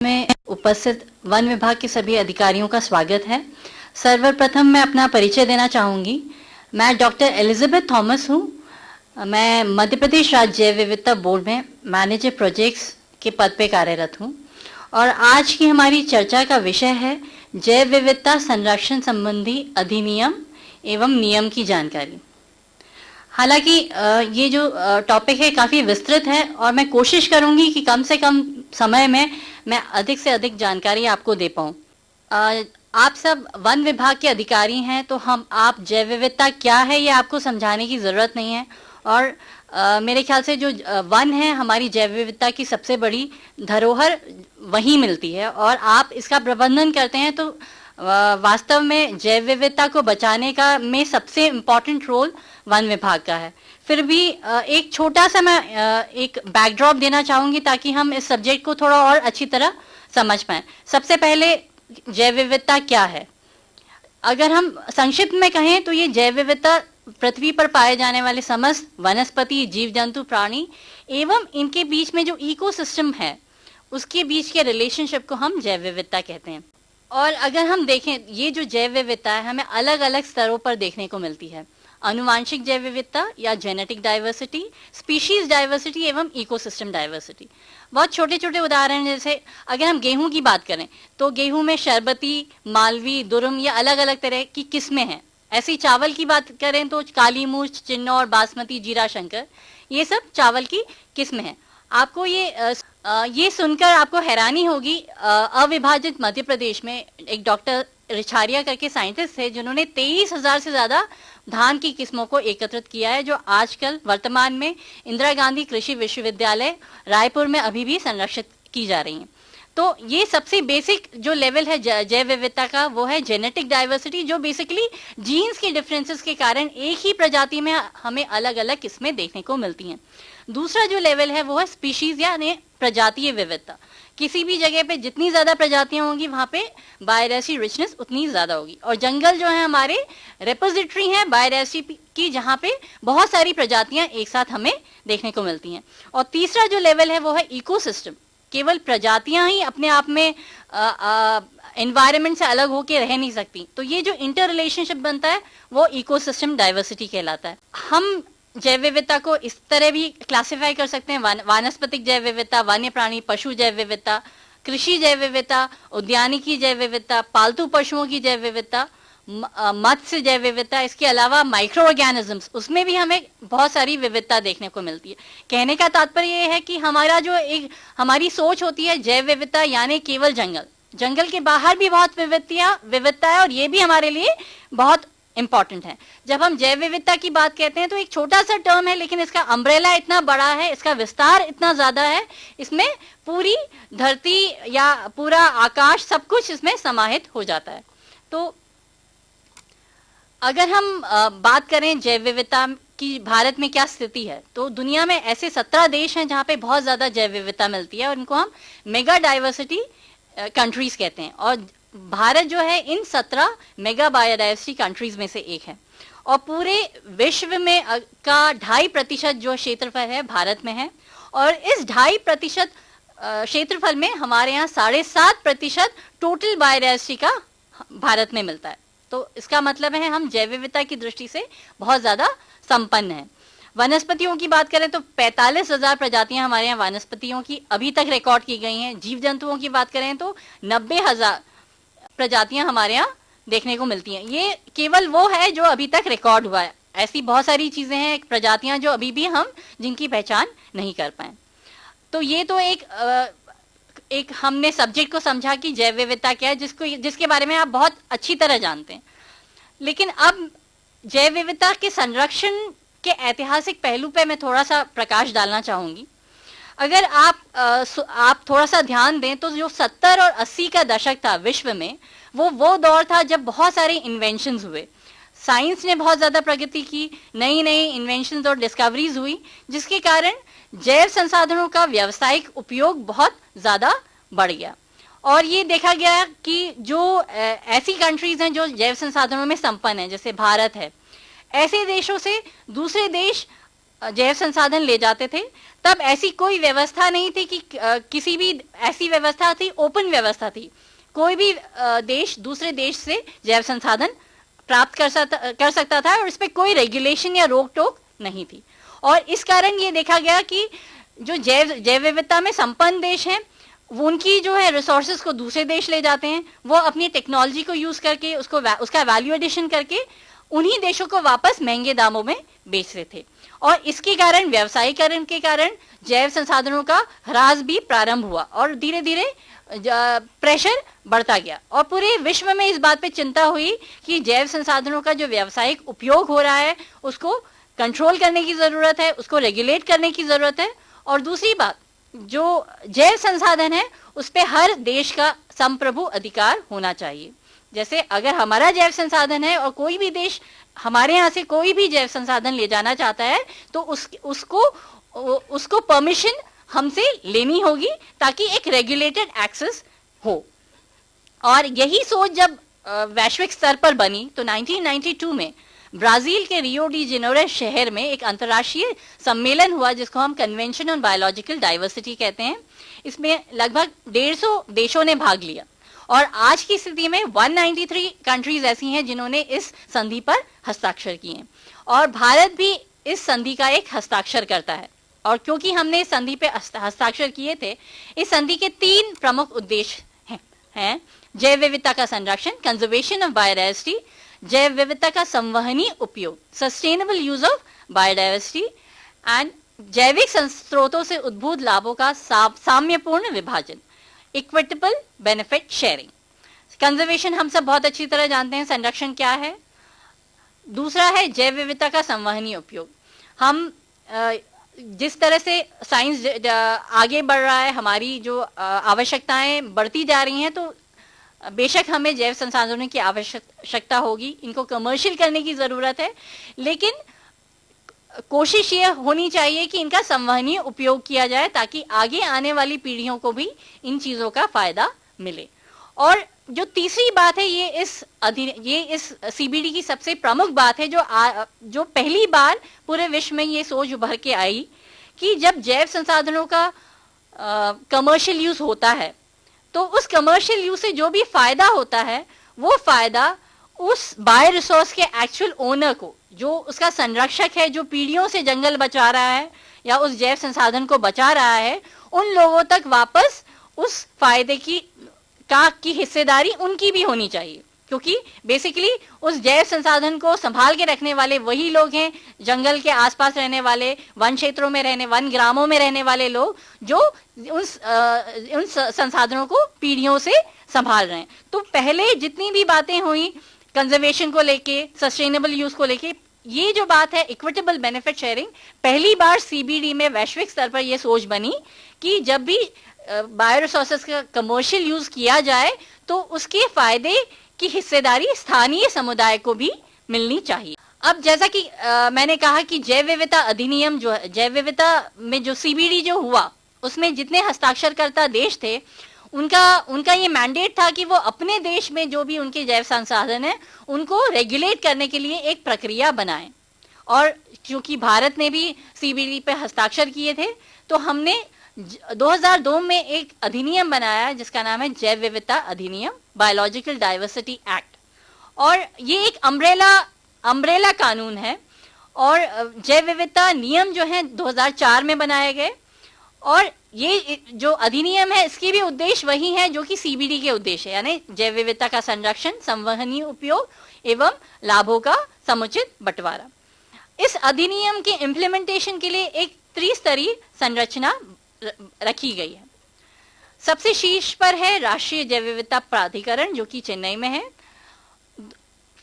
में उपस्थित वन विभाग के सभी अधिकारियों का स्वागत है। सर्वप्रथम मैं अपना परिचय देना चाहूँगी। मैं डॉक्टर एलिजाबेथ थॉमस हूँ। मैं मध्य प्रदेश राज्य जैव विविधता बोर्ड में मैनेजर प्रोजेक्ट्स के पद पे कार्यरत हूँ और आज की हमारी चर्चा का विषय है जैव विविधता संरक्षण संबंधी अधिनियम एवं नियम की जानकारी। हालांकि ये जो टॉपिक है काफ़ी विस्तृत है और मैं कोशिश करूंगी कि कम से कम समय में मैं अधिक से अधिक जानकारी आपको दे पाऊँ। आप सब वन विभाग के अधिकारी हैं तो आप जैव विविधता क्या है ये आपको समझाने की ज़रूरत नहीं है और मेरे ख्याल से जो वन है हमारी जैव विविधता की सबसे बड़ी धरोहर वहीं मिलती है और आप इसका प्रबंधन करते हैं तो वास्तव में जैव विविधता को बचाने का में सबसे इम्पॉर्टेंट रोल वन विभाग का है। फिर भी एक छोटा सा मैं एक बैकड्रॉप देना चाहूँगी ताकि हम इस सब्जेक्ट को थोड़ा और अच्छी तरह समझ पाएँ। सबसे पहले जैव विविधता क्या है? अगर हम संक्षिप्त में कहें तो ये जैव विविधता पृथ्वी पर पाए जाने वाले समस्त वनस्पति, जीव जंतु, प्राणी एवं इनके बीच में जो इकोसिस्टम है उसके बीच के रिलेशनशिप को हम जैव विविधता कहते हैं। और अगर हम देखें ये जो जैव विविधता है हमें अलग अलग स्तरों पर देखने को मिलती है। अनुवांशिक जैव विविधता या जेनेटिक डाइवर्सिटी, स्पीशीज डाइवर्सिटी एवं इकोसिस्टम डाइवर्सिटी। बहुत छोटे छोटे उदाहरण जैसे अगर हम गेहूं की बात करें तो गेहूं में शरबती, मालवी, दुर्म या अलग अलग तरह की किस्में हैं। ऐसी चावल की बात करें तो काली मूछ, चिन्नौर, बासमती, जीरा शंकर, ये सब चावल की किस्में हैं। आपको ये सुनकर आपको हैरानी होगी, अविभाजित मध्य प्रदेश में एक डॉक्टर रिछारिया करके साइंटिस्ट थे जिन्होंने 23,000 से ज़्यादा धान की किस्मों को एकत्रित किया है जो आजकल वर्तमान में इंदिरा गांधी कृषि विश्वविद्यालय रायपुर में अभी भी संरक्षित की जा रही हैं। तो ये सबसे बेसिक जो लेवल है जैव विविधता का वो है जेनेटिक डाइवर्सिटी, जो बेसिकली जीन्स के डिफरेंसेस के कारण एक ही प्रजाति में हमें अलग अलग किस्में देखने को मिलती हैं। दूसरा जो लेवल है वो है स्पीशीज यानी प्रजातीय विविधता। किसी भी जगह पे जितनी ज़्यादा प्रजातियां होंगी वहाँ पे बायोडायवर्सिटी रिचनेस उतनी ज़्यादा होगी और जंगल जो है हमारे रेपोजिटरी हैं बायोडायवर्सिटी की जहाँ पे बहुत सारी प्रजातियां एक साथ हमें देखने को मिलती हैं। और तीसरा जो लेवल है वो है इकोसिस्टम। केवल प्रजातियां ही अपने आप में एनवायरनमेंट से अलग होकर रह नहीं सकती, तो ये जो इंटर रिलेशनशिप बनता है वो इकोसिस्टम डाइवर्सिटी कहलाता है। हम जैव विविधता को इस तरह भी क्लासिफाई कर सकते हैं, वानस्पतिक जैव विविधता, वन्य प्राणी पशु जैव विविधता, कृषि जैव विविधता, उद्यानिकी जैव विविधता, पालतू पशुओं की जैव विविधता, मत्स्य जैव विविधता। इसके अलावा माइक्रो ऑर्गेनिजम्स, उसमें भी हमें बहुत सारी विविधता देखने को मिलती है। कहने का तात्पर्य ये है कि हमारी सोच होती है जैव विविधता यानी केवल जंगल के बाहर भी बहुत विविधता है और ये भी हमारे लिए बहुत इंपॉर्टेंट है। जब हम जैव विविधता की बात कहते हैं तो एक छोटा सा टर्म है लेकिन इसका अम्ब्रेला इतना बड़ा है, इसका विस्तार इतना ज्यादा है, इसमें पूरी धरती या पूरा आकाश सब कुछ इसमें समाहित हो जाता है। तो अगर हम बात करें जैव विविधता की भारत में क्या स्थिति है तो दुनिया में ऐसे 17 देश हैं जहाँ पे बहुत ज्यादा जैव विविधता मिलती है और इनको हम मेगा डाइवर्सिटी कंट्रीज कहते हैं और भारत जो है इन 17 मेगा बायोडाइवर्सिटी कंट्रीज में से एक है। और पूरे विश्व में का 2.5% जो क्षेत्रफल है भारत में है और इस 2.5% क्षेत्रफल में हमारे यहाँ 7.5% टोटल बायोडाइवर्सिटी का भारत में मिलता है। तो इसका मतलब है हम जैव विविधता की दृष्टि से बहुत ज्यादा संपन्न हैं। वनस्पतियों की बात करें तो 45,000 प्रजातियां हमारे यहाँ वनस्पतियों की अभी तक रिकॉर्ड की गई हैं। जीव जंतुओं की बात करें तो 90,000 प्रजातियां हमारे यहाँ देखने को मिलती हैं। ये केवल वो है जो अभी तक रिकॉर्ड हुआ है, ऐसी बहुत सारी चीजें हैं, प्रजातियां जो अभी भी हम जिनकी पहचान नहीं कर पाए। तो ये तो एक हमने सब्जेक्ट को समझा कि जैव विविधता क्या है जिसके बारे में आप बहुत अच्छी तरह जानते हैं। लेकिन अब जैव विविधता के संरक्षण के ऐतिहासिक पहलू पे मैं थोड़ा सा प्रकाश डालना चाहूंगी। अगर आप थोड़ा सा ध्यान दें तो जो 70 और 80 का दशक था विश्व में वो दौर था जब बहुत सारे इन्वेंशंस हुए, साइंस ने बहुत ज़्यादा प्रगति की, नई नई इन्वेंशंस और डिस्कवरीज हुई जिसके कारण जैव संसाधनों का व्यावसायिक उपयोग बहुत ज़्यादा बढ़ गया। और ये देखा गया कि जो ऐसी कंट्रीज हैं जो जैव संसाधनों में संपन्न हैं जैसे भारत है, ऐसे देशों से दूसरे देश जैव संसाधन ले जाते थे, तब ऐसी कोई व्यवस्था नहीं थी कि किसी भी ऐसी व्यवस्था थी, ओपन व्यवस्था थी, कोई भी देश दूसरे देश से जैव संसाधन प्राप्त कर सकता था और इस पर कोई रेगुलेशन या रोक टोक नहीं थी। और इस कारण ये देखा गया कि जो जैव विविधता में संपन्न देश हैं, वो उनकी जो है रिसोर्सेज को दूसरे देश ले जाते हैं, वो अपनी टेक्नोलॉजी को यूज करके उसका वैल्यू एडिशन करके उन्हीं देशों को वापस महंगे दामों में बेच रहे थे। और इसके कारण, व्यवसायीकरण के कारण जैव संसाधनों का ह्रास भी प्रारंभ हुआ और धीरे धीरे प्रेशर बढ़ता गया और पूरे विश्व में इस बात पे चिंता हुई कि जैव संसाधनों का जो व्यावसायिक उपयोग हो रहा है उसको कंट्रोल करने की जरूरत है, उसको रेगुलेट करने की जरूरत है। और दूसरी बात, जो जैव संसाधन है उस पे हर देश का संप्रभु अधिकार होना चाहिए। जैसे अगर हमारा जैव संसाधन है और कोई भी देश हमारे यहाँ से कोई भी जैव संसाधन ले जाना चाहता है तो उसको परमिशन हमसे लेनी होगी ताकि एक रेगुलेटेड एक्सेस हो। और यही सोच जब वैश्विक स्तर पर बनी तो 1992 में ब्राजील के रियो डी जेनेरो शहर में एक अंतर्राष्ट्रीय सम्मेलन हुआ जिसको हम कन्वेंशन ऑन बायोलॉजिकल डाइवर्सिटी कहते हैं। इसमें लगभग 150 देशों ने भाग लिया और आज की स्थिति में 193 कंट्रीज ऐसी हैं जिन्होंने इस संधि पर हस्ताक्षर किए हैं और भारत भी इस संधि का एक हस्ताक्षर करता है। और क्योंकि हमने इस संधि पे हस्ताक्षर किए थे, इस संधि के 3 प्रमुख उद्देश्य हैं जैव विविधता का संरक्षण, कंजर्वेशन ऑफ बायोडायवर्सिटी, जैव विविधता का संवहनीय उपयोग, sustainable use of biodiversity and जैविक स्रोतों से उद्भूत लाभों का साम्यपूर्ण विभाजन, इक्विटेबल बेनिफिट शेयरिंग। कंजर्वेशन हम सब बहुत अच्छी तरह जानते हैं, संरक्षण क्या है। दूसरा है जैव विविधता का संवहनीय उपयोग। हम जिस तरह से साइंस आगे बढ़ रहा है, हमारी जो आवश्यकताएं बढ़ती जा रही हैं, तो बेशक हमें जैव संसाधनों की आवश्यकता होगी, इनको कमर्शियल करने की जरूरत है, लेकिन कोशिश ये होनी चाहिए कि इनका संवहनीय उपयोग किया जाए ताकि आगे आने वाली पीढ़ियों को भी इन चीजों का फायदा मिले। और जो तीसरी बात है, ये इस सीबीडी की सबसे प्रमुख बात है जो पहली बार पूरे विश्व में ये सोच उभर के आई कि जब जैव संसाधनों का कमर्शियल यूज होता है तो उस कमर्शियल यूज से जो भी फायदा होता है वो फायदा उस बायो रिसोर्स के एक्चुअल ओनर को, जो उसका संरक्षक है, जो पीढ़ियों से जंगल बचा रहा है या उस जैव संसाधन को बचा रहा है, उन लोगों तक वापस उस फायदे की हिस्सेदारी उनकी भी होनी चाहिए। क्योंकि बेसिकली उस जैव संसाधन को संभाल के रखने वाले वही लोग हैं, जंगल के आसपास रहने वाले, वन क्षेत्रों में वन ग्रामों में रहने वाले लोग जो उन संसाधनों को पीढ़ियों से संभाल रहे हैं। तो पहले जितनी भी बातें हुई कंजर्वेशन को लेके, सस्टेनेबल यूज को लेके, ये जो बात है इक्विटेबल बेनिफिट शेयरिंग, पहली बार सीबीडी में वैश्विक स्तर पर यह सोच बनी कि जब भी बायो रिसोर्सेज का कमर्शियल यूज किया जाए तो उसके फायदे की हिस्सेदारी स्थानीय समुदाय को भी मिलनी चाहिए। अब जैसा कि मैंने कहा कि जैव विविधता अधिनियम जो है, जैव विविधता में जो सीबीडी जो हुआ उसमें जितने हस्ताक्षरकर्ता देश थे उनका ये मैंडेट था कि वो अपने देश में जो भी उनके जैव संसाधन है उनको रेगुलेट करने के लिए एक प्रक्रिया बनाएं। और क्योंकि भारत ने भी सीबीडी पे हस्ताक्षर किए थे तो हमने 2002 में एक अधिनियम बनाया जिसका नाम है जैव विविधता अधिनियम, बायोलॉजिकल डाइवर्सिटी एक्ट। और ये एक अम्ब्रेला कानून है और जैव विविधता नियम जो है 2004 में बनाए गए। और ये जो अधिनियम है इसके भी उद्देश्य वही है जो कि सीबीडी के उद्देश्य है, यानी जैव विविधता का संरक्षण, संवहनीय उपयोग एवं लाभों का समुचित बंटवारा। इस अधिनियम के इम्प्लीमेंटेशन के लिए एक त्रिस्तरीय संरचना रखी गई है। सबसे शीर्ष पर है राष्ट्रीय जैव विविधता प्राधिकरण जो कि चेन्नई में है।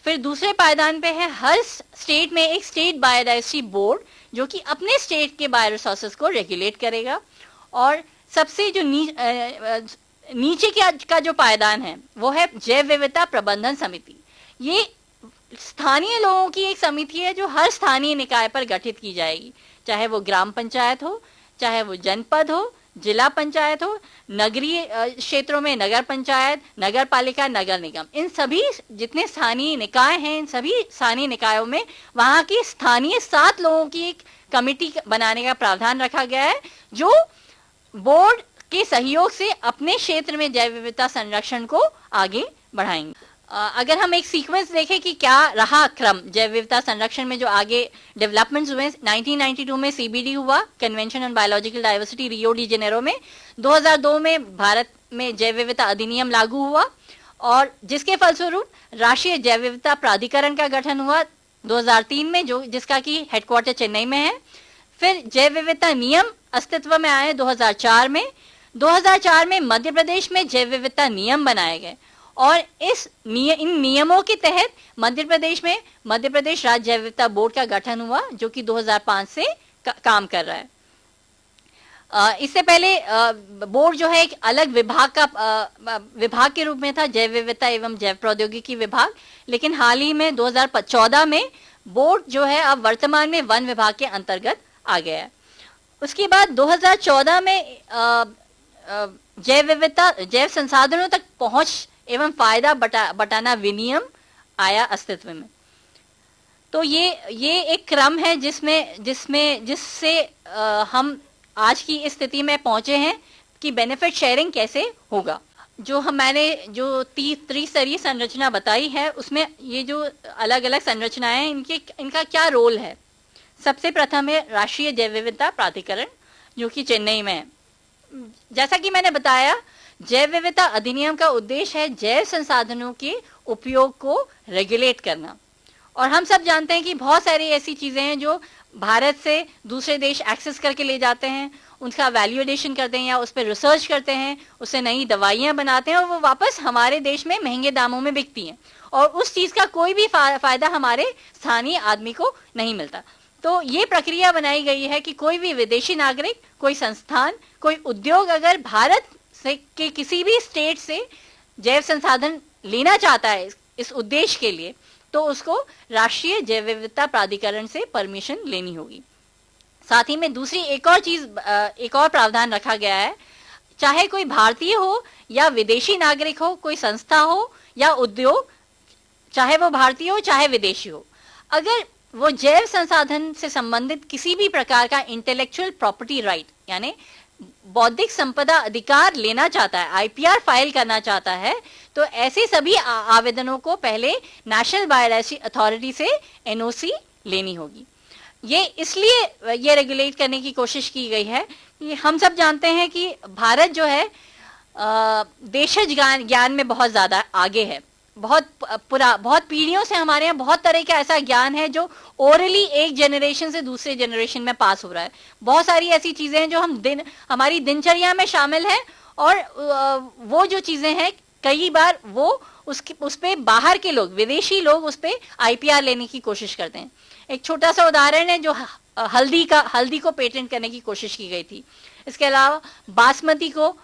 फिर दूसरे पायदान पे है हर स्टेट में एक स्टेट बायोडायवर्सिटी बोर्ड जो कि अपने स्टेट के बायो रिसोर्सेज को रेगुलेट करेगा। और सबसे जो नीचे का जो पायदान है वो है जैव विविधता प्रबंधन समिति। ये स्थानीय लोगों की एक समिति है जो हर स्थानीय निकाय पर गठित की जाएगी, चाहे वो ग्राम पंचायत हो, चाहे वो जनपद हो, जिला पंचायत हो, नगरीय क्षेत्रों में नगर पंचायत, नगर पालिका, नगर निगम। इन सभी जितने स्थानीय निकाय हैं, इन सभी स्थानीय निकायों में वहां के स्थानीय 7 लोगों की एक कमिटी बनाने का प्रावधान रखा गया है, जो बोर्ड के सहयोग से अपने क्षेत्र में जैव विविधता संरक्षण को आगे बढ़ाएंगे। अगर हम एक सीक्वेंस देखें कि क्या रहा क्रम जैव विविधता संरक्षण में जो आगे डेवलपमेंट्स हुए, 1992 में सीबीडी हुआ, convention on biological diversity, Rio de Janeiro में। 2002 में भारत में जैव विविधता अधिनियम लागू हुआ और जिसके फलस्वरूप राष्ट्रीय जैव विविधता प्राधिकरण का गठन हुआ 2003 में, जो जिसका की हेडक्वार्टर चेन्नई में है। फिर जैव विविधता नियम अस्तित्व में आए 2004 में। 2004 में मध्य प्रदेश में जैव विविधता नियम बनाए गए और इन नियमों के तहत मध्य प्रदेश में मध्य प्रदेश राज्य जैव विविधता बोर्ड का गठन हुआ, जो कि 2005 से काम कर रहा है। इससे पहले बोर्ड जो है एक अलग विभाग के रूप में था, जैव विविधता एवं जैव प्रौद्योगिकी विभाग, लेकिन हाल ही में 2014 में बोर्ड जो है अब वर्तमान में वन विभाग के अंतर्गत आ गया है। उसके बाद 2014 में जैव विविधता जैव संसाधनों तक पहुंच एवं फायदा बटाना विनियम आया अस्तित्व में। तो ये एक क्रम है जिससे हम आज की इस स्थिति में पहुंचे हैं कि बेनिफिट शेयरिंग कैसे होगा। मैंने जो त्रिस्तरीय संरचना बताई है, उसमें ये जो अलग अलग संरचनाएं हैं, इनका क्या रोल है। सबसे प्रथम है राष्ट्रीय जैव विविधता प्राधिकरण, जो कि चेन्नई में है। जैसा कि मैंने बताया, जैव विविधता अधिनियम का उद्देश्य है जैव संसाधनों के उपयोग को रेगुलेट करना। और हम सब जानते हैं कि बहुत सारी ऐसी चीजें हैं जो भारत से दूसरे देश एक्सेस करके ले जाते हैं, उनका वैल्यूएडेशन करते हैं या उस पर रिसर्च करते हैं, उससे नई दवाइयां बनाते हैं और वो वापस हमारे देश में महंगे दामों में बिकती हैं और उस चीज का कोई भी फायदा हमारे स्थानीय आदमी को नहीं मिलता। तो ये प्रक्रिया बनाई गई है कि कोई भी विदेशी नागरिक, कोई संस्थान, कोई उद्योग अगर भारत से के किसी भी स्टेट से जैव संसाधन लेना चाहता है इस उद्देश्य के लिए, तो उसको राष्ट्रीय जैव विविधता प्राधिकरण से परमिशन लेनी होगी। साथ ही में दूसरी एक और प्रावधान रखा गया है, चाहे कोई भारतीय हो या विदेशी नागरिक हो, कोई संस्था हो या उद्योग, चाहे वो भारतीय हो चाहे विदेशी हो, अगर वो जैव संसाधन से संबंधित किसी भी प्रकार का इंटेलेक्चुअल प्रॉपर्टी राइट यानी बौद्धिक संपदा अधिकार लेना चाहता है, आईपीआर फाइल करना चाहता है, तो ऐसे सभी आवेदनों को पहले नेशनल बायोडायवर्सिटी अथॉरिटी से एनओसी लेनी होगी। ये इसलिए ये रेगुलेट करने की कोशिश की गई है कि हम सब जानते हैं कि भारत जो है देशज ज्ञान में बहुत ज्यादा आगे है। बहुत पीढ़ियों से हमारे यहाँ बहुत तरह का ऐसा ज्ञान है जो ओरली एक जनरेशन से दूसरे जनरेशन में पास हो रहा है। बहुत सारी ऐसी चीजें हैं जो हमारी दिनचर्या में शामिल है और वो जो चीजें हैं कई बार वो उस पे बाहर के लोग, विदेशी लोग उस पे आईपीआर लेने की कोशिश करते हैं। एक छोटा सा उदाहरण है जो हल्दी को पेटेंट करने की कोशिश की गई थी। इसके अलावा बासमती को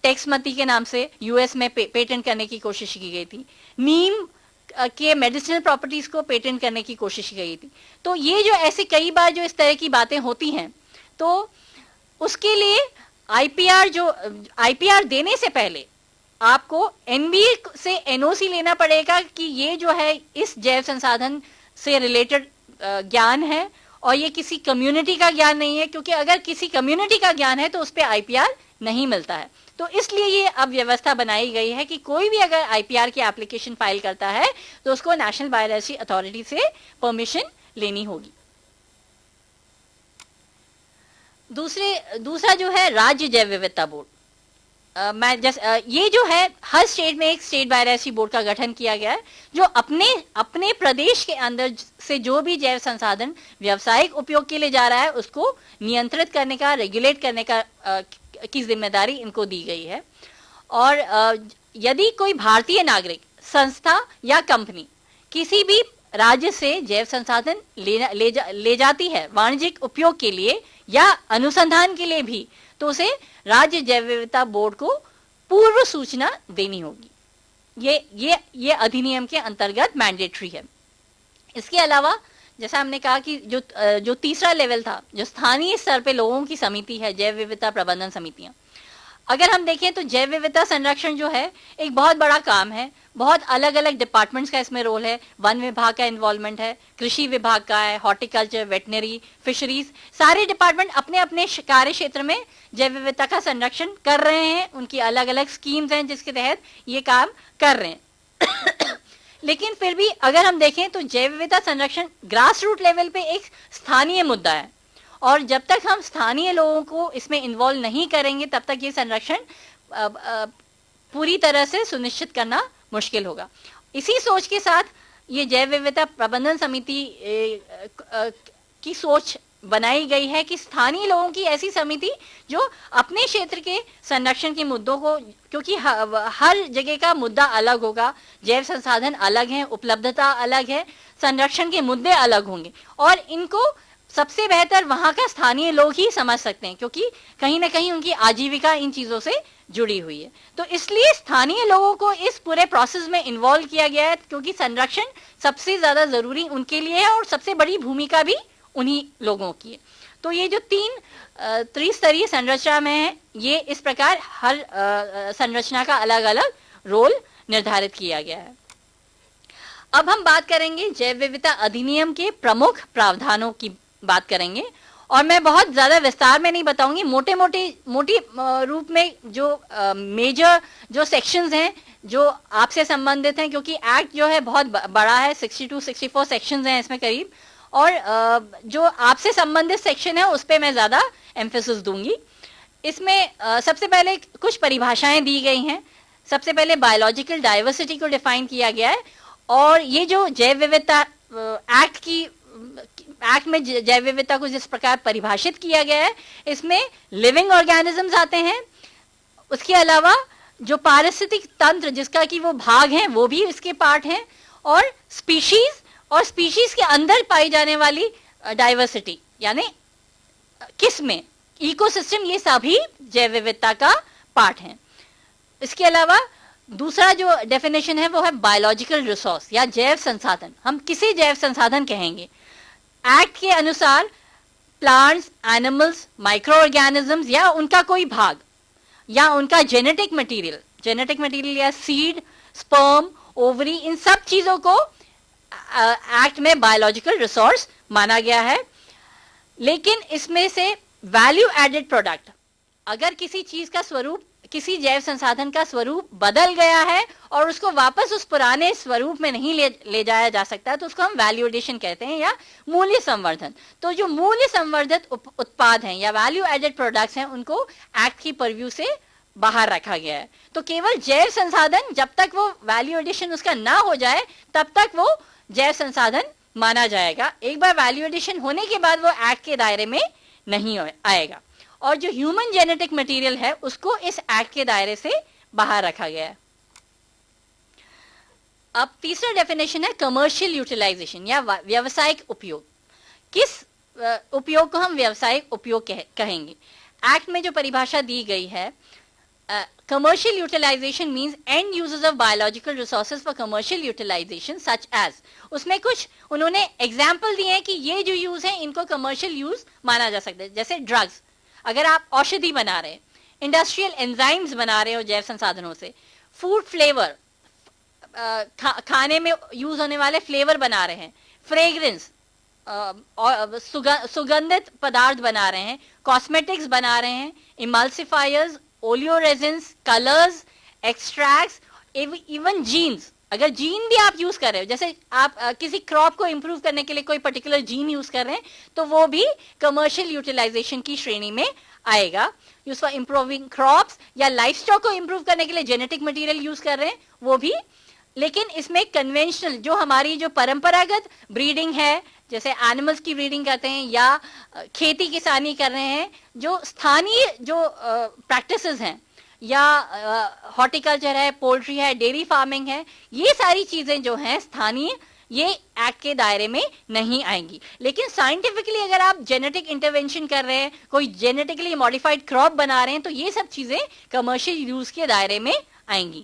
टेक्समती के नाम से यूएस में पेटेंट करने की कोशिश की गई थी। नीम के मेडिसिनल प्रॉपर्टीज को पेटेंट करने की कोशिश की गई थी। तो ये जो ऐसे कई बार जो इस तरह की बातें होती हैं, तो उसके लिए आईपीआर देने से पहले आपको एनबीए से एनओसी लेना पड़ेगा कि ये जो है इस जैव संसाधन से रिलेटेड ज्ञान है और ये किसी कम्युनिटी का ज्ञान नहीं है, क्योंकि अगर किसी कम्युनिटी का ज्ञान है तो उस पर आईपीआर नहीं मिलता है। तो इसलिए ये अब व्यवस्था बनाई गई है कि कोई भी अगर आईपीआर की एप्लीकेशन फाइल करता है तो उसको नेशनल बायोडायवर्सिटी अथॉरिटी से परमिशन लेनी होगी। दूसरा जो है राज्य जैव विविधता बोर्ड। ये जो है हर स्टेट में एक स्टेट बायोडायवर्सिटी बोर्ड का गठन किया गया है जो अपने प्रदेश के अंदर से जो भी जैव संसाधन व्यावसायिक उपयोग के लिए जा रहा है उसको नियंत्रित करने का, रेगुलेट करने का की जिम्मेदारी इनको दी गई है। और यदि कोई भारतीय नागरिक, संस्था या कंपनी किसी भी राज्य से जैव संसाधन ले जाती है वाणिज्यिक उपयोग के लिए या अनुसंधान के लिए भी, तो उसे राज्य जैव विविधता बोर्ड को पूर्व सूचना देनी होगी। ये अधिनियम के अंतर्गत मैंडेटरी है। इसके अलावा जैसा हमने कहा कि जो तीसरा लेवल था, जो स्थानीय स्तर पे लोगों की समिति है, जैव विविधता प्रबंधन समितियां, अगर हम देखें तो जैव विविधता संरक्षण जो है एक बहुत बड़ा काम है, बहुत अलग अलग डिपार्टमेंट्स का इसमें रोल है। वन विभाग का इन्वॉल्वमेंट है, कृषि विभाग का है, हॉर्टिकल्चर, वेटनरी, फिशरीज, सारे डिपार्टमेंट अपने अपने कार्य क्षेत्र में जैव विविधता का संरक्षण कर रहे हैं। उनकी अलग अलग स्कीम्स हैं जिसके तहत ये काम कर रहे हैं। लेकिन फिर भी अगर हम देखें तो जैव विविधता संरक्षण ग्रास रूट लेवल पे एक स्थानीय मुद्दा है, और जब तक हम स्थानीय लोगों को इसमें इन्वॉल्व नहीं करेंगे तब तक ये संरक्षण पूरी तरह से सुनिश्चित करना मुश्किल होगा। इसी सोच के साथ ये जैव विविधता प्रबंधन समिति की सोच बनाई गई है कि स्थानीय लोगों की ऐसी समिति जो अपने क्षेत्र के संरक्षण के मुद्दों को, क्योंकि हर जगह का मुद्दा अलग होगा, जैव संसाधन अलग हैं, उपलब्धता अलग है, संरक्षण के मुद्दे अलग होंगे, और इनको सबसे बेहतर वहां का स्थानीय लोग ही समझ सकते हैं, क्योंकि कहीं ना कहीं उनकी आजीविका इन चीजों से जुड़ी हुई है। तो इसलिए स्थानीय लोगों को इस पूरे प्रोसेस में इन्वॉल्व किया गया है, क्योंकि संरक्षण सबसे ज्यादा जरूरी उनके लिए है और सबसे बड़ी भूमिका भी उन्हीं लोगों की है। तो ये जो 3 त्रिस्तरीय संरचना में है, ये इस प्रकार हर संरचना का अलग अलग रोल निर्धारित किया गया है। अब हम बात करेंगे जैव विविधता अधिनियम के प्रमुख प्रावधानों की बात करेंगे, और मैं बहुत ज्यादा विस्तार में नहीं बताऊंगी, मोटी रूप में जो मेजर जो सेक्शंस हैं जो आपसे संबंधित हैं, क्योंकि एक्ट जो है बहुत बड़ा है, 62-64 सेक्शंस हैं इसमें करीब, और जो आपसे संबंधित सेक्शन है उस पर मैं ज्यादा एम्फेसिस दूंगी। इसमें सबसे पहले कुछ परिभाषाएं दी गई हैं। सबसे पहले बायोलॉजिकल डाइवर्सिटी को डिफाइन किया गया है, और ये जो जैव विविधता एक्ट में जैव विविधता को जिस प्रकार परिभाषित किया गया है, इसमें लिविंग ऑर्गेनिजम्स आते हैं, उसके अलावा जो पारिस्थितिक तंत्र जिसका कि वो भाग हैं वो भी इसके पार्ट हैं, और स्पीशीज और स्पीशीज के अंदर पाई जाने वाली डाइवर्सिटी यानी किस्में, इकोसिस्टम, ये सभी जैव विविधता का पार्ट हैं। इसके अलावा दूसरा जो डेफिनेशन है वो है बायोलॉजिकल रिसोर्स या जैव संसाधन। हम किसे जैव संसाधन कहेंगे? एक्ट के अनुसार प्लांट्स, एनिमल्स, माइक्रो ऑर्गेनिजम्स या उनका कोई भाग या उनका जेनेटिक मटेरियल या सीड, स्पर्म, ओवरी, इन सब चीजों को एक्ट में बायोलॉजिकल रिसोर्स माना गया है। लेकिन इसमें से वैल्यू एडेड प्रोडक्ट, अगर किसी चीज का स्वरूप, किसी जैव संसाधन का स्वरूप बदल गया है और उसको वापस उस पुराने स्वरूप में नहीं ले जाया जा सकता, तो उसको हम वैल्यू एडिशन कहते हैं या मूल्य संवर्धन। तो जो मूल्य संवर्धित उत्पाद हैं या वैल्यू एडेड प्रोडक्ट्स हैं, उनको एक्ट की परव्यू से बाहर रखा गया है। तो केवल जैव संसाधन, जब तक वो वैल्यू एडिशन उसका ना हो जाए तब तक वो जैव संसाधन माना जाएगा। एक बार वैल्यू एडिशन होने के बाद वो एक्ट के दायरे में नहीं आएगा, और जो ह्यूमन जेनेटिक मटेरियल है उसको इस एक्ट के दायरे से बाहर रखा गया है। अब तीसरा डेफिनेशन है कमर्शियल यूटिलाइजेशन या व्यावसायिक उपयोग। किस उपयोग को हम व्यावसायिक उपयोग कहेंगे? एक्ट में जो परिभाषा दी गई है, commercial utilization means end uses of biological resources for commercial utilization such as, उसमें कुछ उन्होंने एग्जाम्पल दिए हैं कि ये जो यूज है इनको कमर्शियल यूज माना जा सकता है। जैसे ड्रग्स, अगर आप औषधि बना रहे हैं, इंडस्ट्रियल एंजाइम्स बना रहे हो जैव संसाधनों से, फूड फ्लेवर, खाने में यूज होने वाले फ्लेवर बना रहे हैं, फ्रेग्रेंस, सुगंधित पदार्थ बना रहे हैं, कॉस्मेटिक्स बना रहे हैं, emulsifiers, oleo resins, colours, extracts, even genes, अगर जीन भी आप यूज कर रहे हो, जैसे आप किसी क्रॉप को इंप्रूव करने के लिए कोई पर्टिकुलर जीन यूज कर रहे हैं, तो वो भी कमर्शियल यूटिलाइजेशन की श्रेणी में आएगा। यूज फॉर इंप्रूविंग क्रॉप्स या लाइफ स्टॉक को इंप्रूव करने के लिए जेनेटिक मटेरियल यूज कर रहे हैं, वो भी। लेकिन इसमें कन्वेंशनल, जो हमारी जो परंपरागत ब्रीडिंग है, जैसे एनिमल्स की ब्रीडिंग करते हैं या खेती किसानी कर रहे हैं, जो स्थानीय जो प्रैक्टिसेस हैं, या हॉर्टिकल्चर है, पोल्ट्री है, डेयरी फार्मिंग है, ये सारी चीजें जो हैं स्थानीय, ये एक्ट के दायरे में नहीं आएंगी। लेकिन साइंटिफिकली अगर आप जेनेटिक इंटरवेंशन कर रहे हैं, कोई जेनेटिकली मॉडिफाइड क्रॉप बना रहे हैं, तो ये सब चीजें कमर्शियल यूज के दायरे में आएंगी।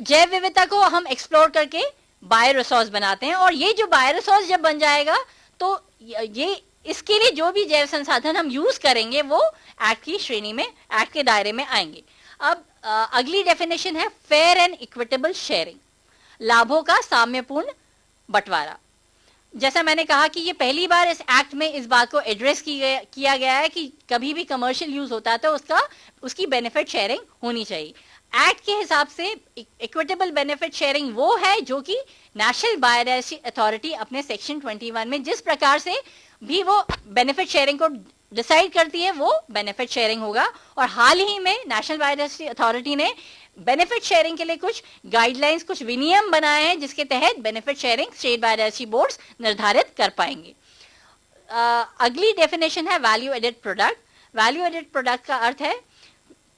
जैव विविधता को हम एक्सप्लोर करके बायो रिसोर्स बनाते हैं, और ये जो बायो रिसोर्स जब बन जाएगा तो ये इसके लिए जो भी जैव संसाधन हम यूज करेंगे वो एक्ट की श्रेणी में, एक्ट के दायरे में आएंगे। अब अगली डेफिनेशन है फेयर एंड इक्विटेबल शेयरिंग, लाभों का साम्यपूर्ण बंटवारा। जैसा मैंने कहा कि ये पहली बार इस एक्ट में इस बात को एड्रेस किया गया है कि कभी भी कमर्शियल यूज होता है तो उसकी बेनिफिट शेयरिंग होनी चाहिए। एक्ट के हिसाब से इक्विटेबल बेनिफिट शेयरिंग वो है जो कि नेशनल बायोडायवर्सिटी अथॉरिटी अपने सेक्शन 21 में जिस प्रकार से भी वो बेनिफिट शेयरिंग को डिसाइड करती है वो बेनिफिट शेयरिंग होगा। और हाल ही में नेशनल बायोडायवर्सिटी अथॉरिटी ने बेनिफिट शेयरिंग के लिए कुछ गाइडलाइंस, कुछ विनियम बनाए हैं जिसके तहत benefit sharing state biodiversity boards निर्धारित कर पाएंगे। अगली डेफिनेशन है value added product. Value added product का अर्थ है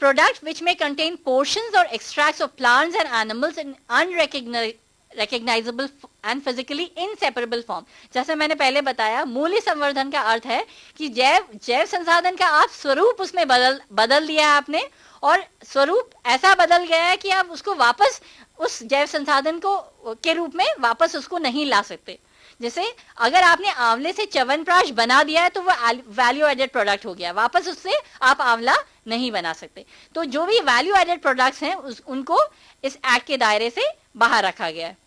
प्रोडक्ट विच में कंटेन पोर्शंस और extracts of plants and animals in unrecognizable and physically inseparable form. जैसे मैंने पहले बताया, मूल्य संवर्धन का अर्थ है कि जैव संसाधन का आप स्वरूप उसमें बदल दिया है आपने, और स्वरूप ऐसा बदल गया है कि आप उसको वापस उस जैव संसाधन को के रूप में वापस उसको नहीं ला सकते। जैसे अगर आपने आंवले से च्यवनप्राश बना दिया है तो वो वैल्यू एडेड प्रोडक्ट हो गया, वापस उससे आप आंवला नहीं बना सकते। तो जो भी वैल्यू एडेड प्रोडक्ट्स हैं उनको इस एक्ट के दायरे से बाहर रखा गया है।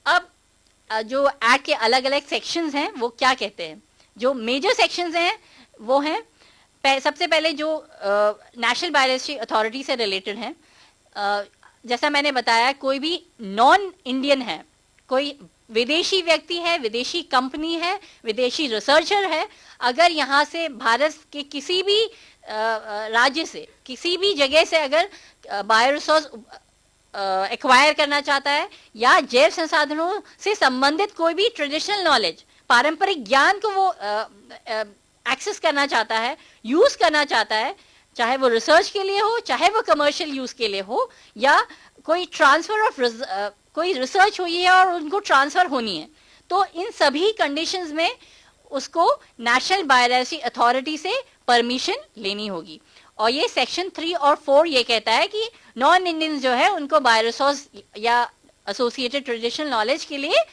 अब जो एक्ट के अलग अलग सेक्शंस हैं वो क्या कहते हैं, जो मेजर सेक्शंस हैं वो हैं, सबसे पहले जो नेशनल बायोडायवर्सिटी अथॉरिटी से रिलेटेड है। जैसा मैंने बताया, कोई भी नॉन इंडियन है, कोई विदेशी व्यक्ति है, विदेशी कंपनी है, विदेशी रिसर्चर है, अगर यहाँ से भारत के किसी भी राज्य से, किसी भी जगह से अगर बायोरिसोर्स एक्वायर करना चाहता है या जैव संसाधनों से संबंधित कोई भी ट्रेडिशनल नॉलेज, पारंपरिक ज्ञान को वो एक्सेस करना चाहता है, यूज करना चाहता है, चाहे वो रिसर्च के लिए हो, चाहे वो कमर्शियल यूज के लिए हो, या कोई ट्रांसफर ऑफ कोई रिसर्च हुई है और उनको ट्रांसफर होनी है, तो इन सभी कंडीशंस में उसको नेशनल बायोडायवर्सिटी अथॉरिटी से परमिशन लेनी होगी। और ये सेक्शन 3 और 4 ये कहता है कि नॉन इंडियंस जो है उनको बायोरिसोर्स या एसोसिएटेड ट्रेडिशनल नॉलेज के लिए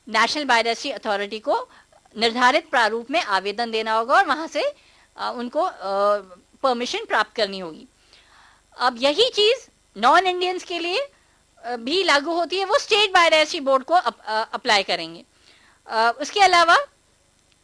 नेशनल बायोडायवर्सिटी अथॉरिटी को निर्धारित प्रारूप में आवेदन देना होगा और वहां से उनको परमिशन प्राप्त करनी होगी। अब यही चीज नॉन इंडियंस के लिए भी लागू होती है, वो स्टेट बायोडायवर्सिटी बोर्ड को अप्लाई करेंगे। उसके अलावा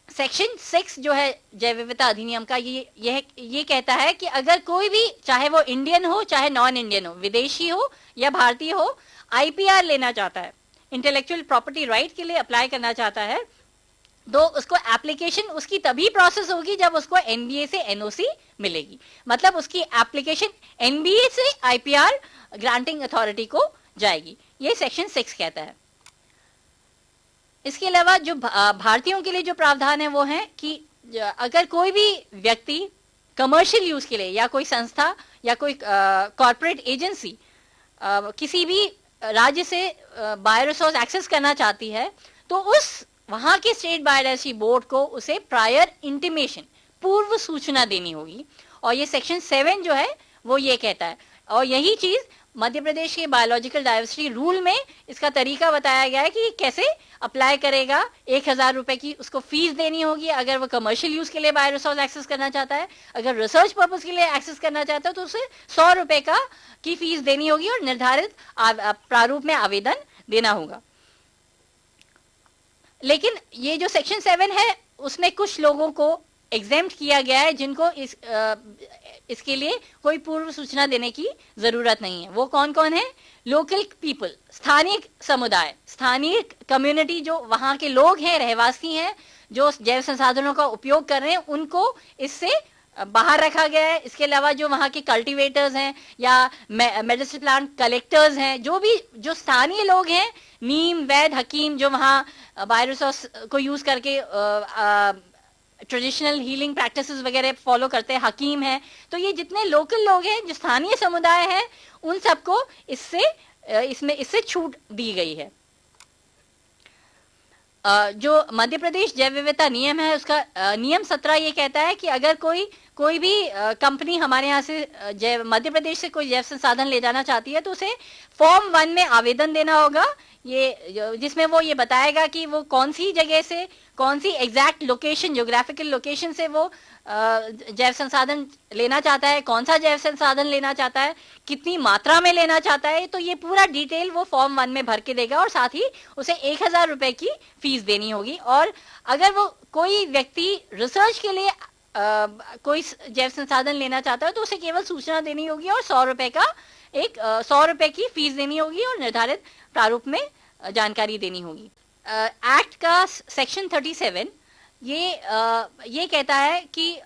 सेक्शन 6 जो है जैव विविधता अधिनियम का, ये कहता है कि अगर कोई भी, चाहे वो इंडियन हो चाहे नॉन इंडियन हो, विदेशी हो या भारतीय हो, आईपीआर लेना चाहता है, इंटेलेक्चुअल प्रॉपर्टी राइट के लिए अप्लाई करना चाहता है, तो उसको एप्लीकेशन उसकी तभी प्रोसेस होगी जब उसको एनबीए से एनओसी मिलेगी। मतलब उसकी एप्लीकेशन एनबीए से आईपीआर ग्रांटिंग अथॉरिटी को जाएगी, ये सेक्शन 6 कहता है। इसके अलावा जो भारतीयों के लिए जो प्रावधान है वो है कि अगर कोई भी व्यक्ति कमर्शियल यूज के लिए या कोई संस्था या कोई कॉर्पोरेट एजेंसी किसी भी राज्य से बायोरिसोर्स एक्सेस करना चाहती है, तो उस वहां के स्टेट बायोडायवर्सिटी बोर्ड को उसे प्रायर इंटीमेशन, पूर्व सूचना देनी होगी। और ये सेक्शन 7 जो है वो ये कहता है, और यही चीज मध्य प्रदेश के बायोलॉजिकल डाइवर्सिटी रूल में इसका तरीका बताया गया है कि कैसे अप्लाई करेगा। 1000 रुपए की उसको फीस देनी होगी अगर वो कमर्शियल यूज के लिए बायोरिसोर्स एक्सेस करना चाहता है, अगर रिसर्च पर्पज के लिए एक्सेस करना चाहता है तो उसे 100 रुपए की फीस देनी होगी और निर्धारित प्रारूप में आवेदन देना होगा। लेकिन ये जो सेक्शन 7 है उसमें कुछ लोगों को एग्जेम्प्ट किया गया है जिनको इसके लिए कोई पूर्व सूचना देने की जरूरत नहीं है। वो कौन कौन है? लोकल पीपल, स्थानीय समुदाय, स्थानीय कम्युनिटी, जो वहाँ के लोग हैं, रहवासी हैं, जो जैव संसाधनों का उपयोग कर रहे हैं, उनको इससे बाहर रखा गया है। इसके अलावा जो वहाँ के कल्टीवेटर्स हैं या मेडिसिन प्लांट कलेक्टर्स हैं, जो स्थानीय लोग हैं, नीम, वैद्य, हकीम, जो वहाँ बायोरिसोर्स को यूज करके ट्रेडिशनल हीलिंग प्रैक्टिसेस वगैरह फॉलो करते हैं, हकीम हैं, तो ये जितने लोकल लोग हैं, जो स्थानीय समुदाय हैं, उन सबको इससे छूट दी गई है। जो मध्य प्रदेश जैव विविधता नियम है उसका नियम 17 ये कहता है कि अगर कोई भी कंपनी हमारे यहाँ से मध्य प्रदेश से कोई जैव संसाधन ले जाना चाहती है तो उसे फॉर्म 1 में आवेदन देना होगा। जिसमें वो ये बताएगा कि वो कौन सी जगह से, कौन सी एग्जैक्ट लोकेशन, ज्योग्राफिकल लोकेशन से वो जैव संसाधन लेना चाहता है, कौन सा जैव संसाधन लेना चाहता है, कितनी मात्रा में लेना चाहता है। तो ये पूरा डिटेल वो फॉर्म 1 में भर के देगा और साथ ही उसे 1000 रुपए की फीस देनी होगी। और अगर वो कोई व्यक्ति रिसर्च के लिए कोई जैव संसाधन लेना चाहता है तो उसे केवल सूचना देनी होगी और 100 रुपए का 100 रुपए की फीस देनी होगी और निर्धारित प्रारूप में जानकारी देनी होगी। एक्ट का सेक्शन 37 ये कहता है कि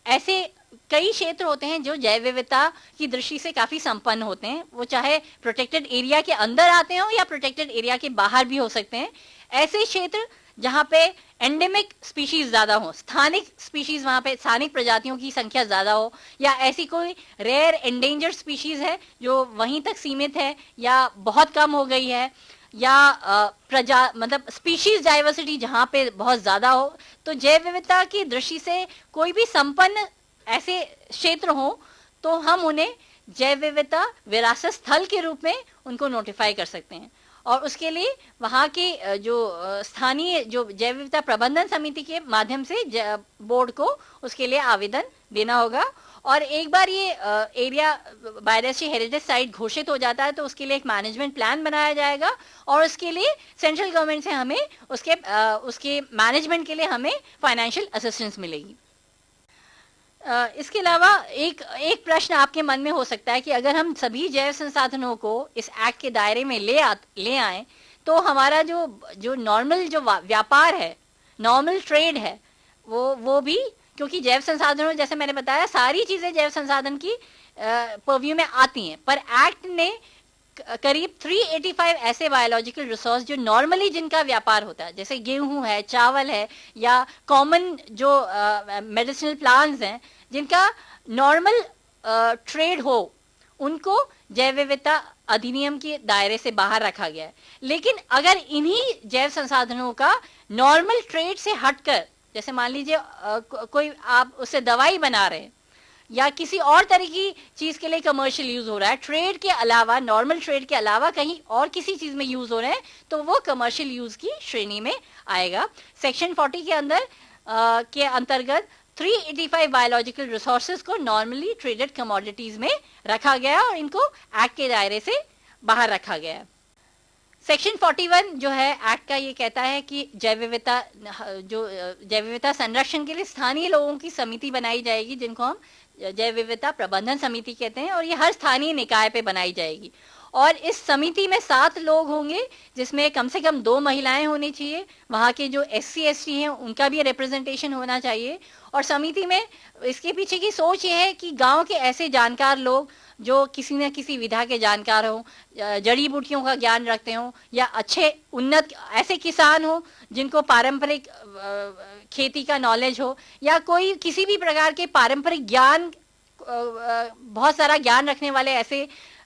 ऐसे कई क्षेत्र होते हैं जो जैव विविधता की दृष्टि से काफी संपन्न होते हैं, वो चाहे प्रोटेक्टेड एरिया के अंदर आते हो या प्रोटेक्टेड एरिया के बाहर भी हो सकते हैं। ऐसे क्षेत्र जहाँ पे एंडेमिक स्पीशीज ज्यादा हो, स्थानिक स्पीशीज, वहाँ पे स्थानिक प्रजातियों की संख्या ज्यादा हो, या ऐसी कोई रेयर एंडेंजर्ड स्पीशीज है जो वहीं तक सीमित है या बहुत कम हो गई है, या मतलब स्पीशीज डाइवर्सिटी जहाँ पे बहुत ज्यादा हो, तो जैव विविधता की दृष्टि से कोई भी संपन्न ऐसे क्षेत्र हो तो हम उन्हें जैव विविधता विरासत स्थल के रूप में उनको नोटिफाई कर सकते हैं। और उसके लिए वहाँ के जो स्थानीय जो जैव विविधता प्रबंधन समिति के माध्यम से बोर्ड को उसके लिए आवेदन देना होगा। और एक बार ये एरिया बायोस्फीयर हेरिटेज साइट घोषित हो जाता है तो उसके लिए एक मैनेजमेंट प्लान बनाया जाएगा और उसके लिए सेंट्रल गवर्नमेंट से हमें उसके मैनेजमेंट के लिए हमें फाइनेंशियल असिस्टेंस मिलेगी। इसके अलावा एक प्रश्न आपके मन में हो सकता है कि अगर हम सभी जैव संसाधनों को इस एक्ट के दायरे में ले आए तो हमारा जो नॉर्मल जो व्यापार है, नॉर्मल ट्रेड है, वो भी, क्योंकि जैव संसाधनों जैसे मैंने बताया सारी चीजें जैव संसाधन की परव्यू में आती हैं, पर एक्ट ने करीब 385 ऐसे बायोलॉजिकल रिसोर्स जो नॉर्मली जिनका व्यापार होता है, जैसे गेहूं है, चावल है, या कॉमन जो मेडिसिनल प्लांट्स हैं जिनका नॉर्मल ट्रेड हो, उनको जैव विविधता अधिनियम के दायरे से बाहर रखा गया है। लेकिन अगर इन्हीं जैव संसाधनों का नॉर्मल ट्रेड से हटकर, जैसे मान लीजिए कोई आप उससे दवाई बना रहे हैं या किसी और तरह की चीज के लिए कमर्शियल यूज हो रहा है, ट्रेड के अलावा, नॉर्मल ट्रेड के अलावा कहीं और किसी चीज में यूज हो रहे हैं, तो वो कमर्शियल यूज की श्रेणी में आएगा। सेक्शन 40 के अंतर्गत 385 बायोलॉजिकल रिसोर्सेज को नॉर्मली ट्रेडेड कमोडिटीज में रखा गया और इनको एक्ट के दायरे से बाहर रखा गया। सेक्शन 41 जो है एक्ट का, ये कहता है कि जैव विविधता संरक्षण के लिए स्थानीय लोगों की समिति बनाई जाएगी जिनको हम जैव विविधता प्रबंधन समिति कहते हैं, और ये हर स्थानीय निकाय पे बनाई जाएगी। और इस समिति में 7 लोग होंगे जिसमें कम से कम 2 महिलाएं होनी चाहिए, वहाँ के जो SC ST हैं उनका भी रिप्रेजेंटेशन होना चाहिए। और समिति में इसके पीछे की सोच ये है कि गांव के ऐसे जानकार लोग जो किसी न किसी विधा के जानकार हों, जड़ी बूटियों का ज्ञान रखते हों, या अच्छे उन्नत ऐसे किसान हो जिनको पारंपरिक खेती का नॉलेज हो, या कोई किसी भी प्रकार के पारंपरिक ज्ञान, बहुत सारा ज्ञान रखने वाले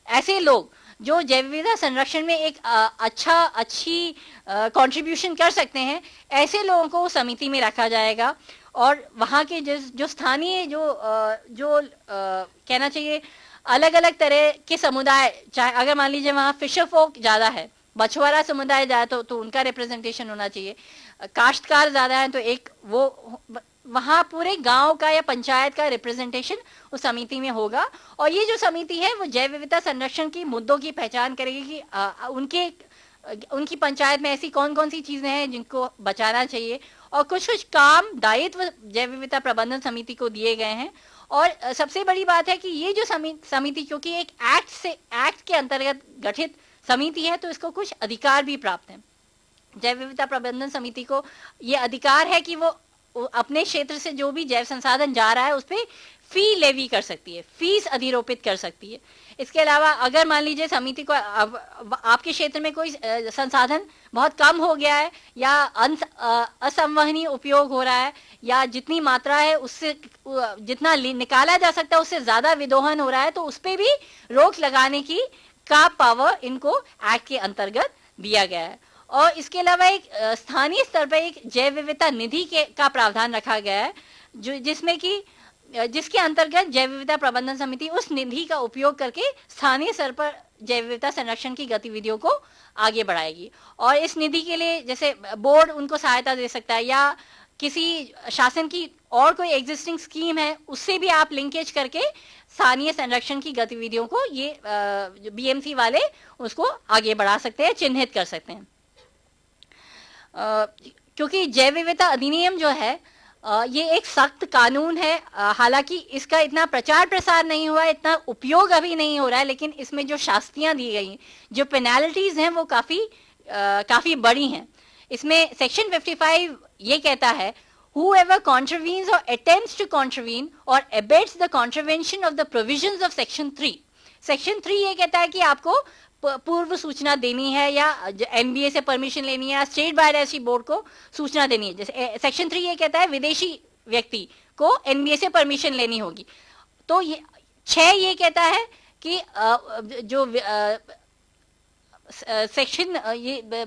ऐसे लोग जो जैव विविधता संरक्षण में एक अच्छी कंट्रीब्यूशन कर सकते हैं, ऐसे लोगों को समिति में रखा जाएगा। और वहाँ के जो स्थानीय जो कहना चाहिए अलग अलग तरह के समुदाय, चाहे अगर मान लीजिए वहाँ फिशर फोक ज्यादा है, मछुआरा समुदाय ज्यादा तो उनका रिप्रेजेंटेशन होना चाहिए, काश्तकार ज्यादा है तो एक वो वहाँ पूरे गांव का या पंचायत का रिप्रेजेंटेशन उस समिति में होगा। और ये जो समिति है वो जैव विविधता संरक्षण की मुद्दों की पहचान करेगी कि उनकी पंचायत में ऐसी कौन कौन सी चीजें हैं जिनको बचाना चाहिए, और कुछ काम दायित्व जैव विविधता प्रबंधन समिति को दिए गए हैं। और सबसे बड़ी बात है कि ये जो समिति, क्योंकि एक एक्ट के अंतर्गत गठित समिति है, तो इसको कुछ अधिकार भी प्राप्त है। जैव विविधता प्रबंधन समिति को ये अधिकार है कि वो अपने क्षेत्र से जो भी जैव संसाधन जा रहा है उस पर फी लेवी कर सकती है, फीस अधिरोपित कर सकती है। इसके अलावा अगर मान लीजिए समिति को आपके क्षेत्र में कोई संसाधन बहुत कम हो गया है या असंवहनीय उपयोग हो रहा है, या जितनी मात्रा है उससे जितना निकाला जा सकता है उससे ज्यादा विदोहन हो रहा है, तो उस पर भी रोक लगाने का पावर इनको एक्ट के अंतर्गत दिया गया है। और इसके अलावा एक स्थानीय स्तर पर एक जैव विविधता निधि का प्रावधान रखा गया है, जिसमें कि जिसके अंतर्गत जैव विविधता प्रबंधन समिति उस निधि का उपयोग करके स्थानीय स्तर पर जैव विविधता संरक्षण की गतिविधियों को आगे बढ़ाएगी। और इस निधि के लिए जैसे बोर्ड उनको सहायता दे सकता है, या किसी शासन की और कोई एग्जिस्टिंग स्कीम है उससे भी आप लिंकेज करके स्थानीय संरक्षण की गतिविधियों को ये बीएमसी वाले उसको आगे बढ़ा सकते हैं, चिन्हित कर सकते हैं। क्योंकि जैव विविधता अधिनियम जो है ये एक सख्त कानून है। हालांकि इसका इतना प्रचार प्रसार नहीं हुआ है, इतना उपयोग अभी नहीं हो रहा है, लेकिन इसमें जो शास्तियां दी गई, जो पेनाल्टीज हैं वो काफी बड़ी हैं। इसमें सेक्शन 55 ये कहता है, whoever contravenes or attempts to contravene or abets the contravention of the provisions of section 3। Section 3 ये कहता है कि आपको पूर्व सूचना देनी है, या एनबीए से परमिशन लेनी है, या स्टेट बायोडायवर्सिटी बोर्ड को सूचना देनी है। जैसे सेक्शन 3 ये कहता है विदेशी व्यक्ति को एनबीए से परमिशन लेनी होगी। तो ये 6 ये कहता है कि जो सेक्शन ये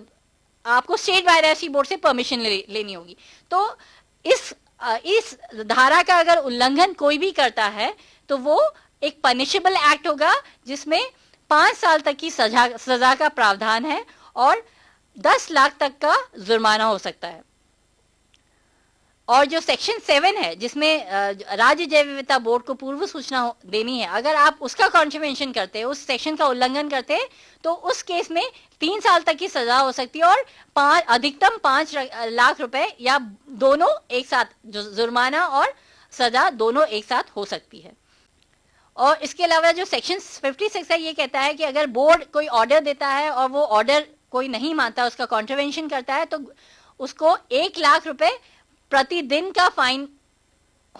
आपको स्टेट बायोडायवर्सिटी बोर्ड से परमिशन लेनी होगी। तो इस धारा का अगर उल्लंघन कोई भी करता है तो वो एक पनिशेबल एक्ट होगा, जिसमें 5 साल तक की सजा का प्रावधान है और 10 लाख तक का जुर्माना हो सकता है। और जो सेक्शन 7 है, जिसमें राज्य जैव विविधता बोर्ड को पूर्व सूचना देनी है, अगर आप उसका कॉन्ट्रीवेंशन करते हैं, उस सेक्शन का उल्लंघन करते हैं, तो उस केस में 3 साल तक की सजा हो सकती है और अधिकतम 5 लाख रुपए, या दोनों एक साथ, जुर्माना और सजा दोनों एक साथ हो सकती है। और इसके अलावा जो सेक्शन 56 है, ये कहता है कि अगर बोर्ड कोई ऑर्डर देता है और वो ऑर्डर कोई नहीं मानता, उसका कॉन्ट्रीवेंशन करता है, तो उसको 1 लाख रुपए प्रतिदिन का फाइन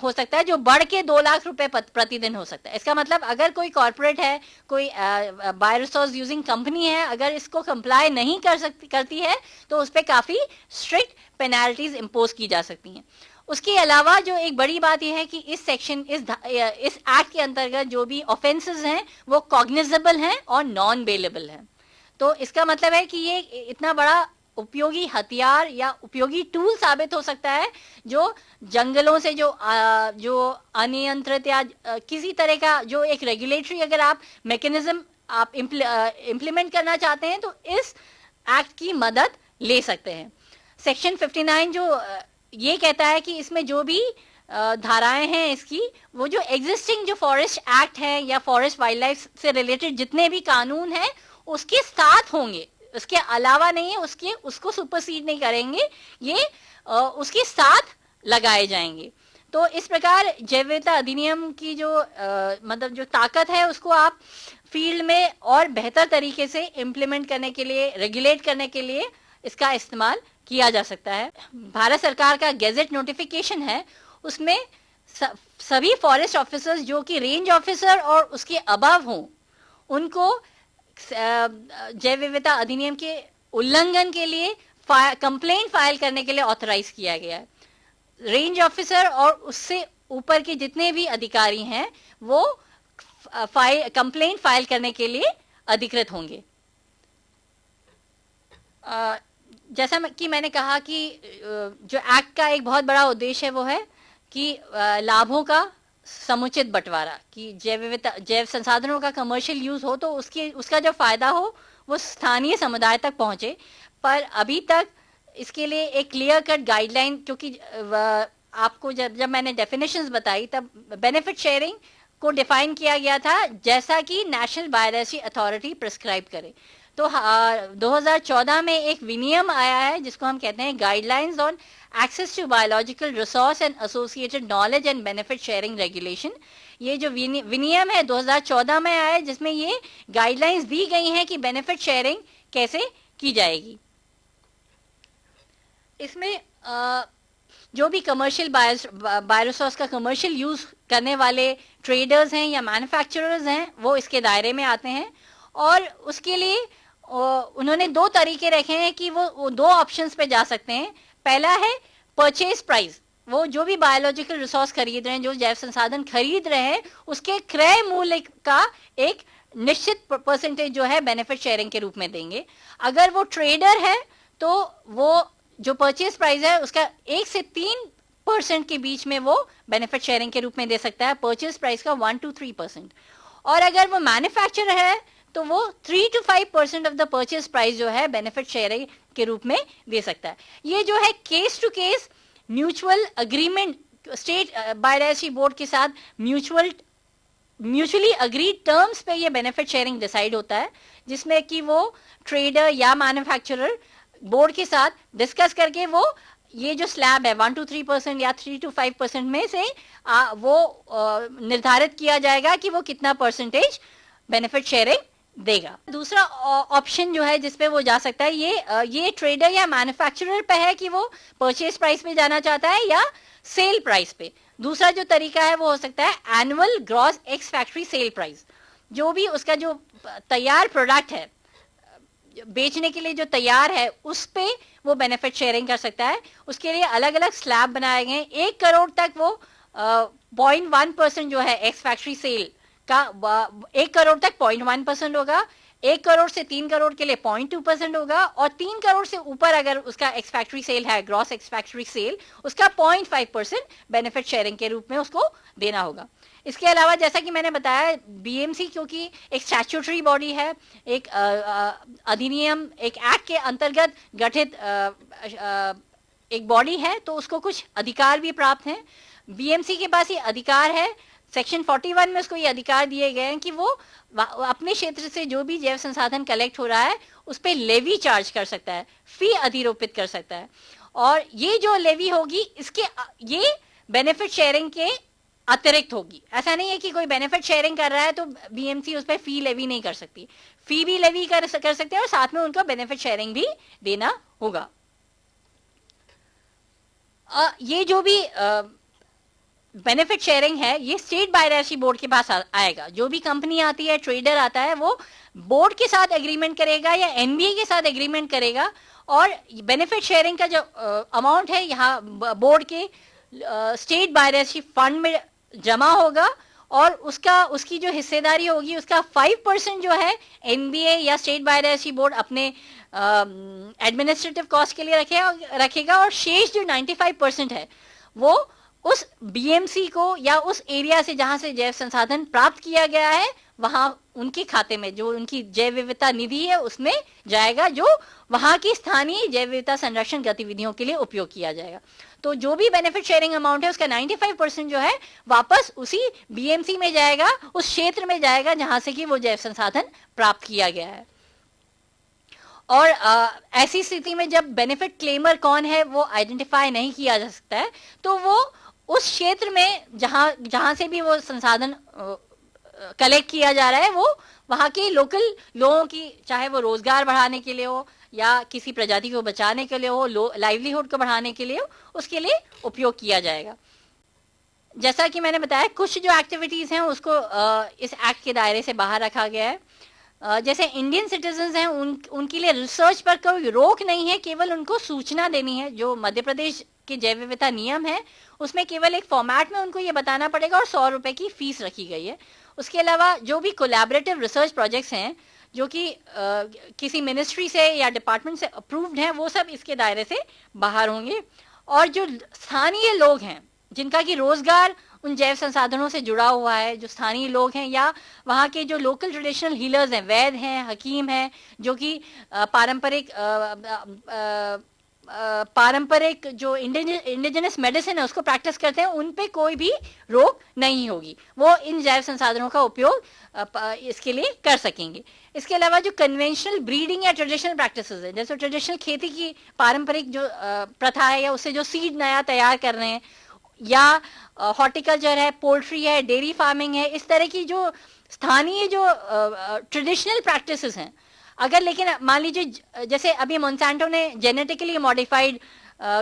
हो सकता है, जो बढ़ के 2 लाख रुपए प्रतिदिन हो सकता है। इसका मतलब अगर कोई कॉर्पोरेट है, कोई बायोरिसोर्स यूजिंग कंपनी है, अगर इसको कंप्लाई नहीं करती है तो उस पर काफी स्ट्रिक्ट पेनाल्टीज इम्पोज की जा सकती हैं। उसके अलावा जो एक बड़ी बात यह है कि इस एक्ट के अंतर्गत जो भी ऑफेंसेस हैं वो कॉग्निजेबल हैं और नॉन बेलेबल हैं। तो इसका मतलब है कि ये इतना बड़ा उपयोगी हथियार या उपयोगी टूल साबित हो सकता है, जो जंगलों से जो अनियंत्रित या किसी तरह का जो एक रेगुलेटरी अगर आप मैकेनिज्म आप इम्प्लीमेंट करना चाहते हैं तो इस एक्ट की मदद ले सकते हैं। सेक्शन 59 जो ये कहता है कि इसमें जो भी धाराएं हैं इसकी, वो जो एग्जिस्टिंग जो फॉरेस्ट एक्ट है या फॉरेस्ट वाइल्ड लाइफ से रिलेटेड जितने भी कानून हैं उसके साथ होंगे, उसके अलावा नहीं है, उसको सुपरसीड नहीं करेंगे, ये उसके साथ लगाए जाएंगे। तो इस प्रकार जैव विविधता अधिनियम की जो मतलब जो ताकत है उसको आप फील्ड में और बेहतर तरीके से इम्प्लीमेंट करने के लिए, रेगुलेट करने के लिए इसका इस्तेमाल किया जा सकता है। भारत सरकार का गैजेट नोटिफिकेशन है, उसमें सभी फॉरेस्ट ऑफिसर्स जो कि रेंज ऑफिसर और उसके अबव हों, उनको जैव विविधता अधिनियम के उल्लंघन के लिए कंप्लेंट फाइल करने के लिए ऑथराइज किया गया है। रेंज ऑफिसर और उससे ऊपर के जितने भी अधिकारी हैं वो कंप्लेंट फाइल करने के लिए अधिकृत होंगे। जैसा कि मैंने कहा कि जो एक्ट का एक बहुत बड़ा उद्देश्य है वो है कि लाभों का समुचित बंटवारा, कि जैव संसाधनों का कमर्शियल यूज हो तो उसका जो फायदा हो वो स्थानीय समुदाय तक पहुंचे। पर अभी तक इसके लिए एक क्लियर कट गाइडलाइन, क्योंकि आपको जब मैंने डेफिनेशंस बताई तब बेनिफिट शेयरिंग को डिफाइन किया गया था जैसा कि नेशनल बायोडायवर्सिटी अथॉरिटी प्रिस्क्राइब करे। तो 2014 में एक विनियम आया है जिसको हम कहते हैं guidelines on access to biological resource and associated knowledge and benefit sharing regulation. ये जो विनियम है 2014 में आया है, जिसमें ये गाइडलाइंस दी गई हैं कि बेनिफिट शेयरिंग कैसे की जाएगी। इसमें जो भी कमर्शियल बायोरिसोर्स का कमर्शियल यूज करने वाले ट्रेडर्स हैं या मैन्युफैक्चरर्स हैं वो इसके दायरे में आते हैं। और उसके लिए उन्होंने 2 तरीके रखे हैं कि वो 2 ऑप्शंस पे जा सकते हैं। पहला है परचेज प्राइस, वो जो भी बायोलॉजिकल रिसोर्स खरीद रहे हैं, जो जैव संसाधन खरीद रहे हैं, उसके क्रय मूल्य का एक निश्चित परसेंटेज जो है बेनिफिट शेयरिंग के रूप में देंगे। अगर वो ट्रेडर है तो वो जो परचेज प्राइस है उसका 1 से 3 3% के बीच में वो बेनिफिट शेयरिंग के रूप में दे सकता है, परचेज प्राइस का 1 to 3%। और अगर वो मैन्युफैक्चरर है तो वो 3 to 5% of the purchase price जो है बेनिफिट शेयरिंग के रूप में दे सकता है। ये जो है case to case mutual agreement, state biodiversity board के साथ म्यूचुअली अग्रीड टर्म्स पे ये बेनिफिट शेयरिंग डिसाइड होता है, जिसमें कि वो ट्रेडर या मैन्युफैक्चरर बोर्ड के साथ डिस्कस करके वो ये जो स्लैब है 1 to 3% या 3 to 5% में से वो निर्धारित किया जाएगा कि वो कितना परसेंटेज बेनिफिट शेयरिंग देगा। दूसरा ऑप्शन जो है जिसपे वो जा सकता है, ये ट्रेडर या मैन्युफैक्चरर पे है कि वो परचेज प्राइस पे जाना चाहता है या सेल प्राइस पे। दूसरा जो तरीका है वो हो सकता है annual gross ex factory sale price. जो भी उसका जो तैयार प्रोडक्ट है, बेचने के लिए जो तैयार है, उस पे वो बेनिफिट शेयरिंग कर सकता है। उसके लिए अलग अलग स्लैब बनाए गए हैं। 1 करोड़ तक वो 0.1% जो है एक्स फैक्ट्री सेल का 1 करोड़ तक 0.1% होगा, 1 करोड़ से 3 करोड़ के लिए 0.2% होगा, और 3 करोड़ से ऊपर अगर उसका एक्स फैक्ट्री सेल है, ग्रॉस एक्स फैक्ट्री सेल, उसका 0.5% बेनिफिट शेयरिंग के रूप में उसको देना होगा। इसके अलावा जैसा कि मैंने बताया, बीएमसी क्योंकि एक स्टैट्यूटरी बॉडी है, एक अधिनियम, एक एक्ट के अंतर्गत गठित एक बॉडी है, तो उसको कुछ अधिकार भी प्राप्त हैं। बीएमसी के पास ये अधिकार है, सेक्शन 41 में उसको ये अधिकार दिए गए हैं कि वो अपने क्षेत्र से जो भी जैव संसाधन कलेक्ट हो रहा है उस पर लेवी चार्ज कर सकता है, फी अधिरोपित कर सकता है। और ये जो लेवी होगी ये बेनिफिट शेयरिंग के अतिरिक्त होगी। ऐसा नहीं है कि कोई बेनिफिट शेयरिंग कर रहा है तो बीएमसी उस पर फी लेवी नहीं कर सकती, फी भी लेवी कर सकते हैं और साथ में उनको बेनिफिट शेयरिंग भी देना होगा। ये जो भी बेनिफिट शेयरिंग है ये स्टेट बायडर्सी बोर्ड के पास आएगा। जो भी कंपनी आती है, ट्रेडर आता है, वो बोर्ड के साथ एग्रीमेंट करेगा या एनबीए के साथ एग्रीमेंट करेगा, और बेनिफिट शेयरिंग का जो अमाउंट है यहाँ बोर्ड के स्टेट बायडर्सी फंड में जमा होगा, और उसकी जो हिस्सेदारी होगी उसका 5% जो है एनबीए या स्टेट बायडर्सी बोर्ड अपने एडमिनिस्ट्रेटिव कॉस्ट के लिए रखेगा, और शेष जो 95% है वो उस बीएमसी को या उस एरिया से जहां से जैव संसाधन प्राप्त किया गया है वहां उनके खाते में, जो उनकी जैव विविधता निधि है, उसमें जाएगा, जो वहां की स्थानीय जैव विविधता संरक्षण गतिविधियों के लिए उपयोग किया जाएगा। तो जो भी बेनिफिट शेयरिंग अमाउंट है उसका 95% जो है वापस उसी बीएमसी में जाएगा, उस क्षेत्र में जाएगा जहां से कि वो जैव संसाधन प्राप्त किया गया है। और ऐसी स्थिति में जब बेनिफिट क्लेमर कौन है वो आइडेंटिफाई नहीं किया जा सकता है, तो वो उस क्षेत्र में जहां से भी वो संसाधन कलेक्ट किया जा रहा है, वो वहाँ के लोकल लोगों की, चाहे वो रोजगार बढ़ाने के लिए हो या किसी प्रजाति को बचाने के लिए हो, लाइवलीहुड को बढ़ाने के लिए हो, उसके लिए उपयोग किया जाएगा। जैसा कि मैंने बताया, कुछ जो एक्टिविटीज हैं उसको इस एक्ट के दायरे से बाहर रखा गया है। जैसे इंडियन सिटीजन्स हैं उनके लिए रिसर्च पर कोई रोक नहीं है, केवल उनको सूचना देनी है। जो मध्य प्रदेश के जैव विविधता नियम है उसमें केवल एक फॉर्मेट में उनको ये बताना पड़ेगा, और 100 रुपए की फीस रखी गई है। उसके अलावा जो भी कोलैबोरेटिव रिसर्च प्रोजेक्ट्स हैं जो कि किसी मिनिस्ट्री से या डिपार्टमेंट से अप्रूव्ड हैं, वो सब इसके दायरे से बाहर होंगे। और जो स्थानीय लोग हैं जिनका कि रोजगार उन जैव संसाधनों से जुड़ा हुआ है, जो स्थानीय लोग हैं या वहाँ के जो लोकल ट्रेडिशनल हीलर्स हैं, वैद्य हैं, हकीम हैं, जो कि पारंपरिक जो इंडिजिनस मेडिसिन है उसको प्रैक्टिस करते हैं, उन पे कोई भी रोक नहीं होगी, वो इन जैव संसाधनों का उपयोग इसके लिए कर सकेंगे। इसके अलावा जो कन्वेंशनल ब्रीडिंग या ट्रेडिशनल प्रैक्टिसेस है, जैसे ट्रेडिशनल खेती की पारंपरिक जो प्रथा है या उससे जो सीड नया तैयार कर रहे हैं, या हॉर्टिकल्चर है, पोल्ट्री है, डेयरी फार्मिंग है, इस तरह की जो स्थानीय जो ट्रेडिशनल प्रैक्टिसेस हैं, अगर लेकिन मान लीजिए जैसे अभी मोन्सेंटो ने जेनेटिकली मॉडिफाइड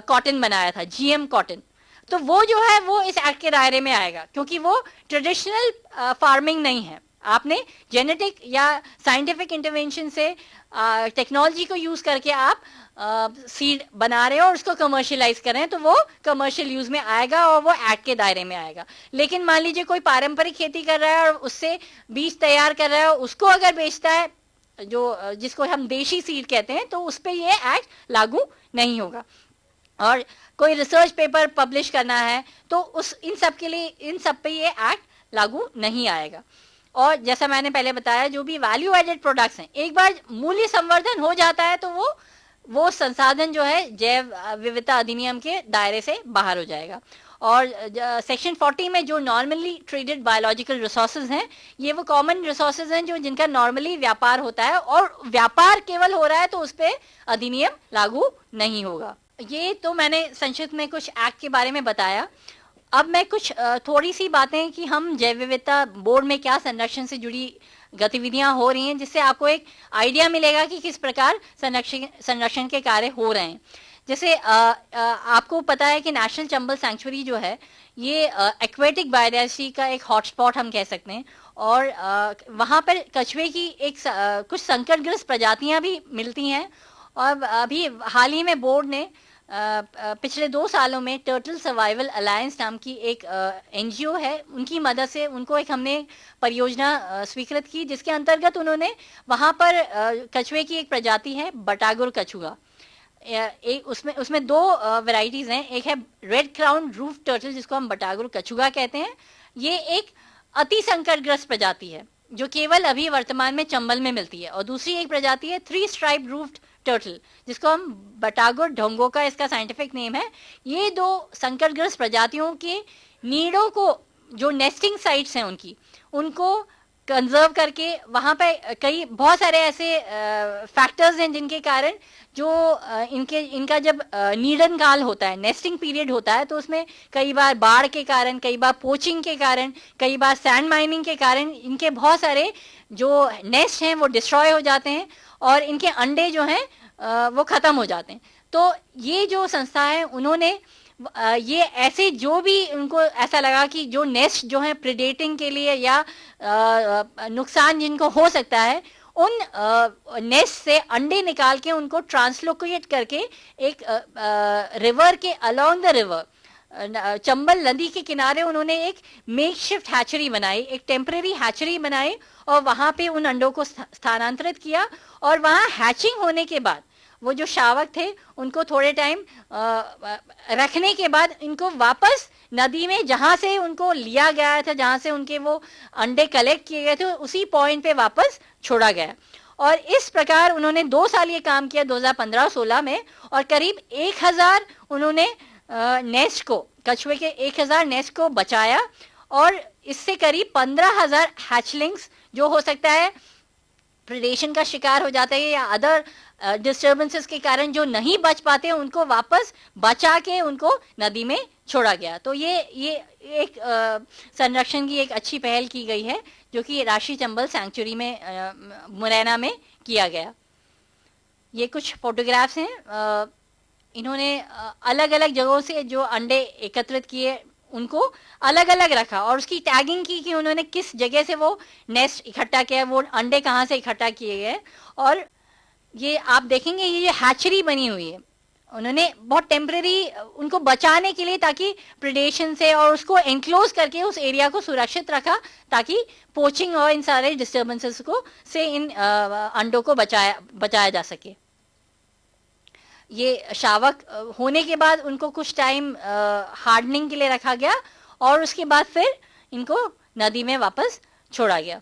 कॉटन बनाया था, जीएम कॉटन, तो वो जो है वो इस एक्ट के दायरे में आएगा, क्योंकि वो ट्रेडिशनल फार्मिंग नहीं है। आपने जेनेटिक या साइंटिफिक इंटरवेंशन से टेक्नोलॉजी को यूज करके आप सीड बना रहे हो और उसको कमर्शियलाइज कर रहे हैं, तो वो कमर्शियल यूज में आएगा और वो एक्ट के दायरे में आएगा। लेकिन मान लीजिए कोई पारंपरिक खेती कर रहा है और उससे बीज तैयार कर रहा है, उसको अगर बेचता है, जो जिसको हम देशी सीड कहते हैं, तो उस पर ये एक्ट लागू नहीं होगा। और कोई रिसर्च पेपर पब्लिश करना है, तो उस इन सब के लिए, इन सब पे ये एक्ट लागू नहीं आएगा। और जैसा मैंने पहले बताया, जो भी वैल्यू एडेड प्रोडक्ट्स हैं, एक बार मूल्य संवर्धन हो जाता है तो वो संसाधन जो है जैव विविधता अधिनियम के दायरे से बाहर हो जाएगा। और सेक्शन 40 में जो नॉर्मली ट्रेडेड बायोलॉजिकल रिसोर्सेज हैं, ये वो कॉमन रिसोर्सेज हैं जो जिनका नॉर्मली व्यापार होता है, और व्यापार केवल हो रहा है तो उस पर अधिनियम लागू नहीं होगा। ये तो मैंने संक्षिप्त में कुछ एक्ट के बारे में बताया। अब मैं कुछ थोड़ी सी बातें कि हम जैव विविधता बोर्ड में क्या संरक्षण से जुड़ी गतिविधियां हो रही हैं, जिससे आपको एक आइडिया मिलेगा कि किस प्रकार संरक्षण के कार्य हो रहे हैं। जैसे आपको पता है कि नेशनल चंबल सैंक्चुरी जो है, ये एक्वेटिक बायोडायवर्सिटी का एक हॉटस्पॉट हम कह सकते हैं, और वहाँ पर कछुए की कुछ संकटग्रस्त प्रजातियां भी मिलती हैं। और अभी हाल ही में बोर्ड ने पिछले 2 सालों में टर्टल सर्वाइवल अलायंस नाम की एक एनजीओ है, उनकी मदद से उनको एक हमने परियोजना स्वीकृत की, जिसके अंतर्गत उन्होंने वहाँ पर कछुए की एक प्रजाति है बटागुर कछुआ। उसमें 2 वैरायटीज हैं। एक है रेड क्राउन रूफ टर्टल, जिसको हम बटागुर कछुआ कहते हैं। ये एक अति संकटग्रस्त प्रजाति है जो केवल अभी वर्तमान में चंबल में मिलती है। और दूसरी एक प्रजाति है 3 स्ट्राइप रूफ्ड टर्टल, जिसको हम बटागुर ढोंगो का इसका साइंटिफिक नेम है। ये 2 संकटग्रस्त प्रजातियों के नीड़ों को, जो नेस्टिंग साइट्स हैं उनको कंजर्व करके, वहाँ पे बहुत सारे ऐसे फैक्टर्स हैं जिनके कारण जो इनका जब नीडन काल होता है, नेस्टिंग पीरियड होता है, तो उसमें कई बार बाढ़ के कारण, कई बार पोचिंग के कारण, कई बार सैंड माइनिंग के कारण इनके बहुत सारे जो नेस्ट हैं वो डिस्ट्रॉय हो जाते हैं, और इनके अंडे जो हैं वो ख़त्म हो जाते हैं। तो ये जो संस्था है, उन्होंने ये ऐसे जो भी उनको ऐसा लगा कि जो नेस्ट जो है प्रेडेटिंग के लिए या नुकसान जिनको हो सकता है, उन नेस्ट से अंडे निकाल के उनको ट्रांसलोकेट करके एक रिवर के अलोंग द रिवर, चंबल नदी के किनारे उन्होंने एक मेकशिफ्ट हैचरी बनाई, एक टेम्परेरी हैचरी बनाई, और वहाँ पे उन अंडों को स्थानांतरित किया। और वहाँ हैचिंग होने के बाद वो जो शावक थे उनको थोड़े टाइम रखने के बाद इनको वापस नदी में, जहाँ से उनको लिया गया था, जहाँ से उनके वो अंडे कलेक्ट किए गए थे, उसी पॉइंट पे वापस छोड़ा गया। और इस प्रकार उन्होंने 2 साल ये काम किया 2015-16 में, और करीब 1000 उन्होंने नेस्ट को, कछुए के 1000 नेस्ट को बचाया। और इससे करीब 15,000 हैचलिंग्स जो हो सकता है प्रेडेशन का शिकार हो जाते हैं या अदर डिस्टर्बेंसेस के कारण जो नहीं बच पाते, उनको वापस बचा के उनको नदी में छोड़ा गया। तो ये एक संरक्षण की एक अच्छी पहल की गई है, जो कि राष्ट्रीय चंबल सैंक्चुरी में मुरैना में किया गया। ये कुछ फोटोग्राफ्स हैं। इन्होंने अलग अलग जगहों से जो अंडे एकत्रित किए उनको अलग अलग रखा, और उसकी टैगिंग की कि उन्होंने किस जगह से वो नेस्ट इकट्ठा किया, वो अंडे कहाँ से इकट्ठा किए गए। और ये आप देखेंगे, ये हैचरी बनी हुई है, उन्होंने बहुत टेम्परेरी उनको बचाने के लिए, ताकि प्रेडेशन से, और उसको एनक्लोज करके उस एरिया को सुरक्षित रखा, ताकि पोचिंग और इन सारे डिस्टर्बेंसेस को से इन अंडों को बचाया जा सके। ये शावक होने के बाद उनको कुछ टाइम हार्डनिंग के लिए रखा गया, और उसके बाद फिर इनको नदी में वापस छोड़ा गया।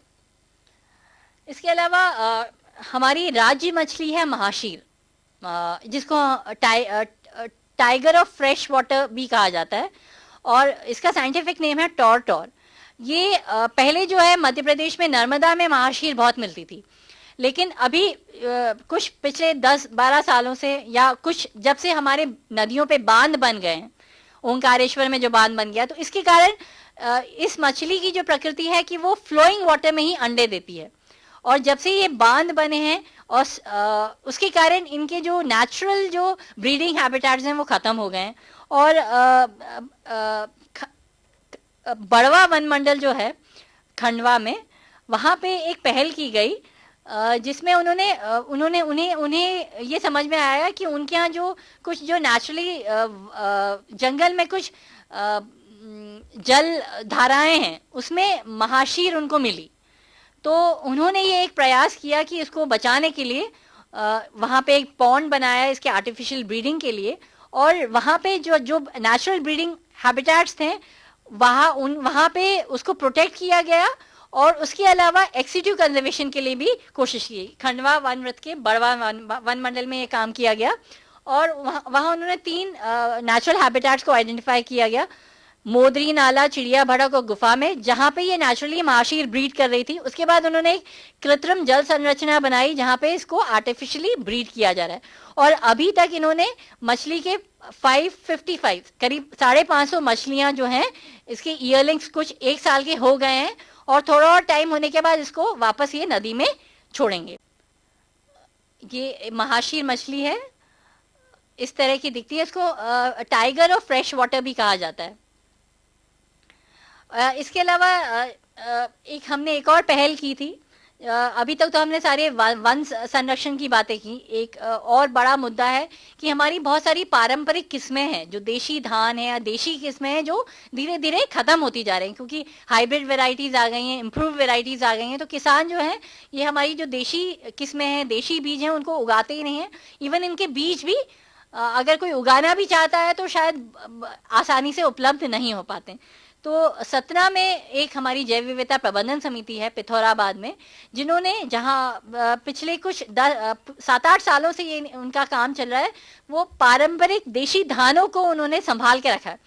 इसके अलावा हमारी राज्य मछली है महाशीर, जिसको टाइगर ऑफ फ्रेश वाटर भी कहा जाता है, और इसका साइंटिफिक नेम है टॉर। ये पहले जो है मध्य प्रदेश में नर्मदा में महाशीर बहुत मिलती थी, लेकिन अभी कुछ पिछले 10-12 सालों से, या कुछ जब से हमारे नदियों पे बांध बन गए हैं, ओंकारेश्वर में जो बांध बन गया, तो इसके कारण इस मछली की जो प्रकृति है कि वो फ्लोइंग वाटर में ही अंडे देती है। और जब से ये बांध बने हैं, और उसके कारण इनके जो नेचुरल जो ब्रीडिंग हैबिटेट्स हैं वो ख़त्म हो गए हैं। और बड़वा वन मंडल जो है खंडवा में, वहाँ पे एक पहल की गई, जिसमें उन्हें ये समझ में आया कि उनके यहाँ जो कुछ जो नेचुरली जंगल में कुछ जल धाराएं हैं, उसमें महाशीर उनको मिली। तो उन्होंने ये एक प्रयास किया कि इसको बचाने के लिए वहाँ पे एक पॉन्ड बनाया इसके आर्टिफिशियल ब्रीडिंग के लिए, और वहाँ पे जो जो नेचुरल ब्रीडिंग हैबिटेट्स थे वहाँ पे उसको प्रोटेक्ट किया गया, और उसके अलावा एक्सिटिव कंजर्वेशन के लिए भी कोशिश की। खंडवा वन व्रत के बड़वा वन मंडल में ये काम किया गया, और वहाँ उन्होंने 3 नेचुरल हैबिटेट्स को आइडेंटिफाई किया गया। मोदरी नाला, चिड़िया भड़क और गुफा में, जहाँ पे ये नेचुरली महाशीर ब्रीड कर रही थी। उसके बाद उन्होंने एक कृत्रिम जल संरचना बनाई जहाँ पे इसको आर्टिफिशियली ब्रीड किया जा रहा है, और अभी तक इन्होंने मछली के 555 करीब 550 मछलियां जो हैं इसके ईयरलिंग्स कुछ 1 साल के हो गए हैं, और थोड़ा और टाइम होने के बाद इसको वापस ये नदी में छोड़ेंगे। ये महाशीर मछली है, इस तरह की दिखती है। इसको टाइगर ऑफ फ्रेश वाटर भी कहा जाता है। इसके अलावा हमने एक और पहल की थी। अभी तक तो हमने सारे वन संरक्षण की बातें की। एक और बड़ा मुद्दा है कि हमारी बहुत सारी पारंपरिक किस्में हैं, जो देशी धान है या देशी किस्में हैं, जो धीरे धीरे खत्म होती जा रही हैं, क्योंकि हाइब्रिड वेराइटीज आ गई हैं, इम्प्रूव वेराइटीज आ गई हैं। तो किसान जो हैं, ये हमारी जो देशी किस्में हैं, देशी बीज हैं, उनको उगाते ही नहीं हैं। इवन इनके बीज भी अगर कोई उगाना भी चाहता है तो शायद आसानी से उपलब्ध नहीं हो पाते। तो सतना में एक हमारी जैव विविधता प्रबंधन समिति है पिथौराबाद में, जिन्होंने जहाँ पिछले कुछ 7-8 सालों से ये उनका काम चल रहा है, वो पारंपरिक देशी धानों को उन्होंने संभाल के रखा है।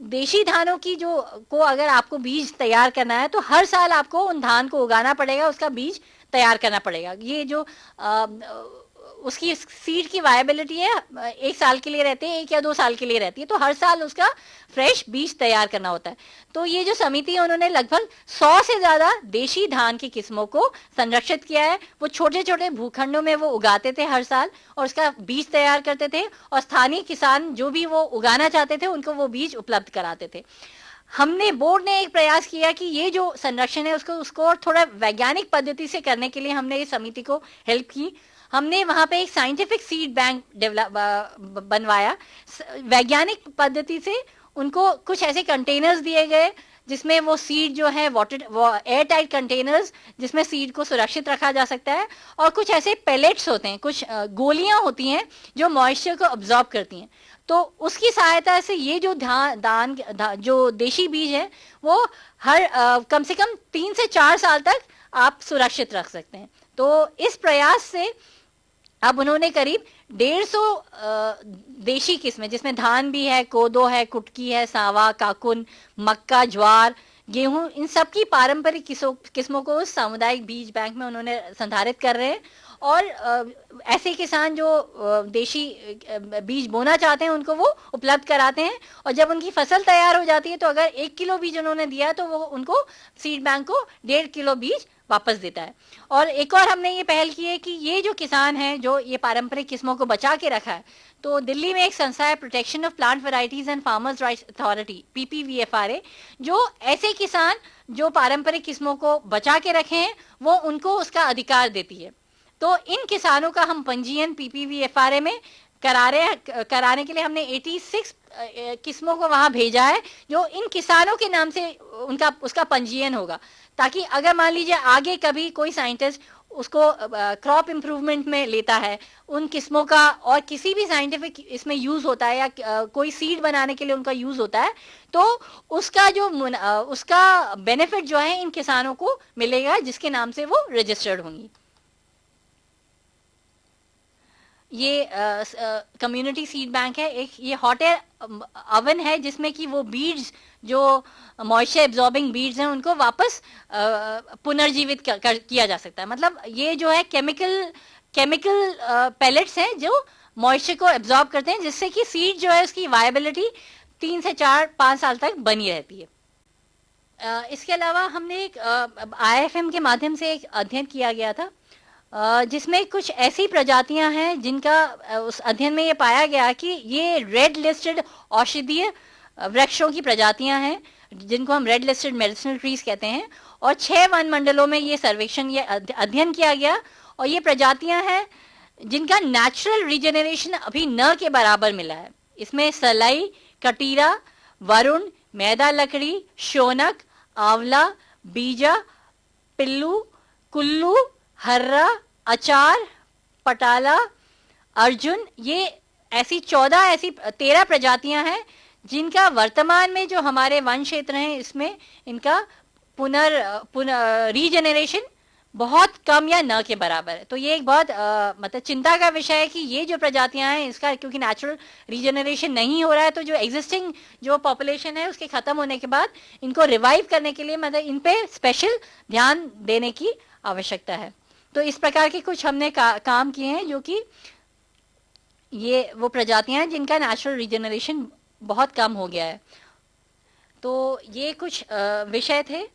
देशी धानों की को अगर आपको बीज तैयार करना है तो हर साल आपको उन धान को उगाना पड़ेगा, उसका बीज तैयार करना पड़ेगा। ये जो उसकी सीड की वायबिलिटी है 1 साल के लिए रहती है, 1 या 2 साल के लिए रहती है, तो हर साल उसका फ्रेश बीज तैयार करना होता है। तो ये जो समिति है, उन्होंने लगभग 100 से ज्यादा देशी धान की किस्मों को संरक्षित किया है। वो छोटे छोटे भूखंडों में वो उगाते थे हर साल, और उसका बीज तैयार करते थे, और स्थानीय किसान जो भी वो उगाना चाहते थे उनको वो बीज उपलब्ध कराते थे। हमने बोर्ड ने एक प्रयास किया कि ये जो संरक्षण है उसको थोड़ा वैज्ञानिक पद्धति से करने के लिए हमने इस समिति को हेल्प की। हमने वहाँ पे एक साइंटिफिक सीड बैंक बनवाया। वैज्ञानिक पद्धति से उनको कुछ ऐसे कंटेनर्स दिए गए जिसमें वो सीड जो है एयर टाइट कंटेनर्स, जिसमें सीड को सुरक्षित रखा जा सकता है, और कुछ ऐसे पेलेट्स होते हैं, कुछ गोलियां होती हैं जो मॉइस्चर को अब्जॉर्ब करती हैं। तो उसकी सहायता से ये जो जो देशी बीज है वो हर कम से कम 3 से 4 साल तक आप सुरक्षित रख सकते हैं। तो इस प्रयास से अब उन्होंने करीब 150 देशी किस्में, जिसमें धान भी है, कोदो है, कुटकी है, सावा, काकुन, मक्का, ज्वार, गेहूं, इन सब की पारंपरिक किस्मों को उस सामुदायिक बीज बैंक में उन्होंने संधारित कर रहे हैं। और ऐसे किसान जो देशी बीज बोना चाहते हैं उनको वो उपलब्ध कराते हैं, और जब उनकी फसल तैयार हो जाती है तो अगर 1 किलो बीज उन्होंने दिया तो वो उनको सीड बैंक को 1.5 किलो बीज वापस देता है। और एक और हमने ये पहल की है कि ये जो किसान हैं जो ये पारंपरिक किस्मों को बचा के रखा है, तो दिल्ली में एक संस्था है protection of plant varieties and farmers rights authority, PPVFRA, जो ऐसे किसान जो पारंपरिक किस्मों को बचा के रखे हैं वो उनको उसका अधिकार देती है। तो इन किसानों का हम पंजीयन PPVFRA में कराने के लिए हमने 86 किस्मों को वहां भेजा है, जो इन किसानों के नाम से उसका पंजीयन होगा, ताकि अगर मान लीजिए आगे कभी कोई साइंटिस्ट उसको क्रॉप इम्प्रूवमेंट में लेता है, उन किस्मों का और किसी भी साइंटिफिक इसमें यूज होता है, या कोई सीड बनाने के लिए उनका यूज होता है, तो उसका बेनिफिट जो है इन किसानों को मिलेगा, जिसके नाम से वो रजिस्टर्ड होंगी। ये कम्युनिटी सीड बैंक है। एक ये हॉट एयर ओवन है जिसमें कि वो बीड्स जो मॉइस्चर एब्जॉर्बिंग बीड्स हैं उनको वापस पुनर्जीवित किया जा सकता है। मतलब ये जो है केमिकल पैलेट्स हैं जो मॉइस्चर को एब्जॉर्ब करते हैं, जिससे कि सीड जो है उसकी वायबिलिटी 3 से 4-5 साल तक बनी रहती है। इसके अलावा हमने एक IFM के माध्यम से एक अध्ययन किया गया था, जिसमें कुछ ऐसी प्रजातियां हैं जिनका उस अध्ययन में ये पाया गया कि ये रेड लिस्टेड औषधीय वृक्षों की प्रजातियां हैं, जिनको हम रेड लिस्टेड मेडिसिनल ट्रीज कहते हैं। और 6 वन मंडलों में ये सर्वेक्षण, ये अध्ययन किया गया, और ये प्रजातियां हैं जिनका नेचुरल रिजेनरेशन अभी न के बराबर मिला है। इसमें सलाई, कटीरा, वरुण, मैदा लकड़ी, शोनक, आंवला, बीजा, पिल्लू, कुल्लू, हर्रा, अचार, पटाला, अर्जुन, ये ऐसी 13 प्रजातियां हैं जिनका वर्तमान में जो हमारे वन क्षेत्र हैं इसमें इनका पुनः रीजेनरेशन बहुत कम या न के बराबर है। तो ये एक बहुत मतलब चिंता का विषय है कि ये जो प्रजातियां हैं इसका क्योंकि नेचुरल रीजेनरेशन नहीं हो रहा है, तो जो एग्जिस्टिंग जो पॉपुलेशन है उसके खत्म होने के बाद इनको रिवाइव करने के लिए मतलब इन पे स्पेशल ध्यान देने की आवश्यकता है। तो इस प्रकार के कुछ हमने काम किए हैं जो कि ये वो प्रजातियां हैं जिनका नेचुरल रीजेनरेशन बहुत कम हो गया है। तो ये कुछ विषय थे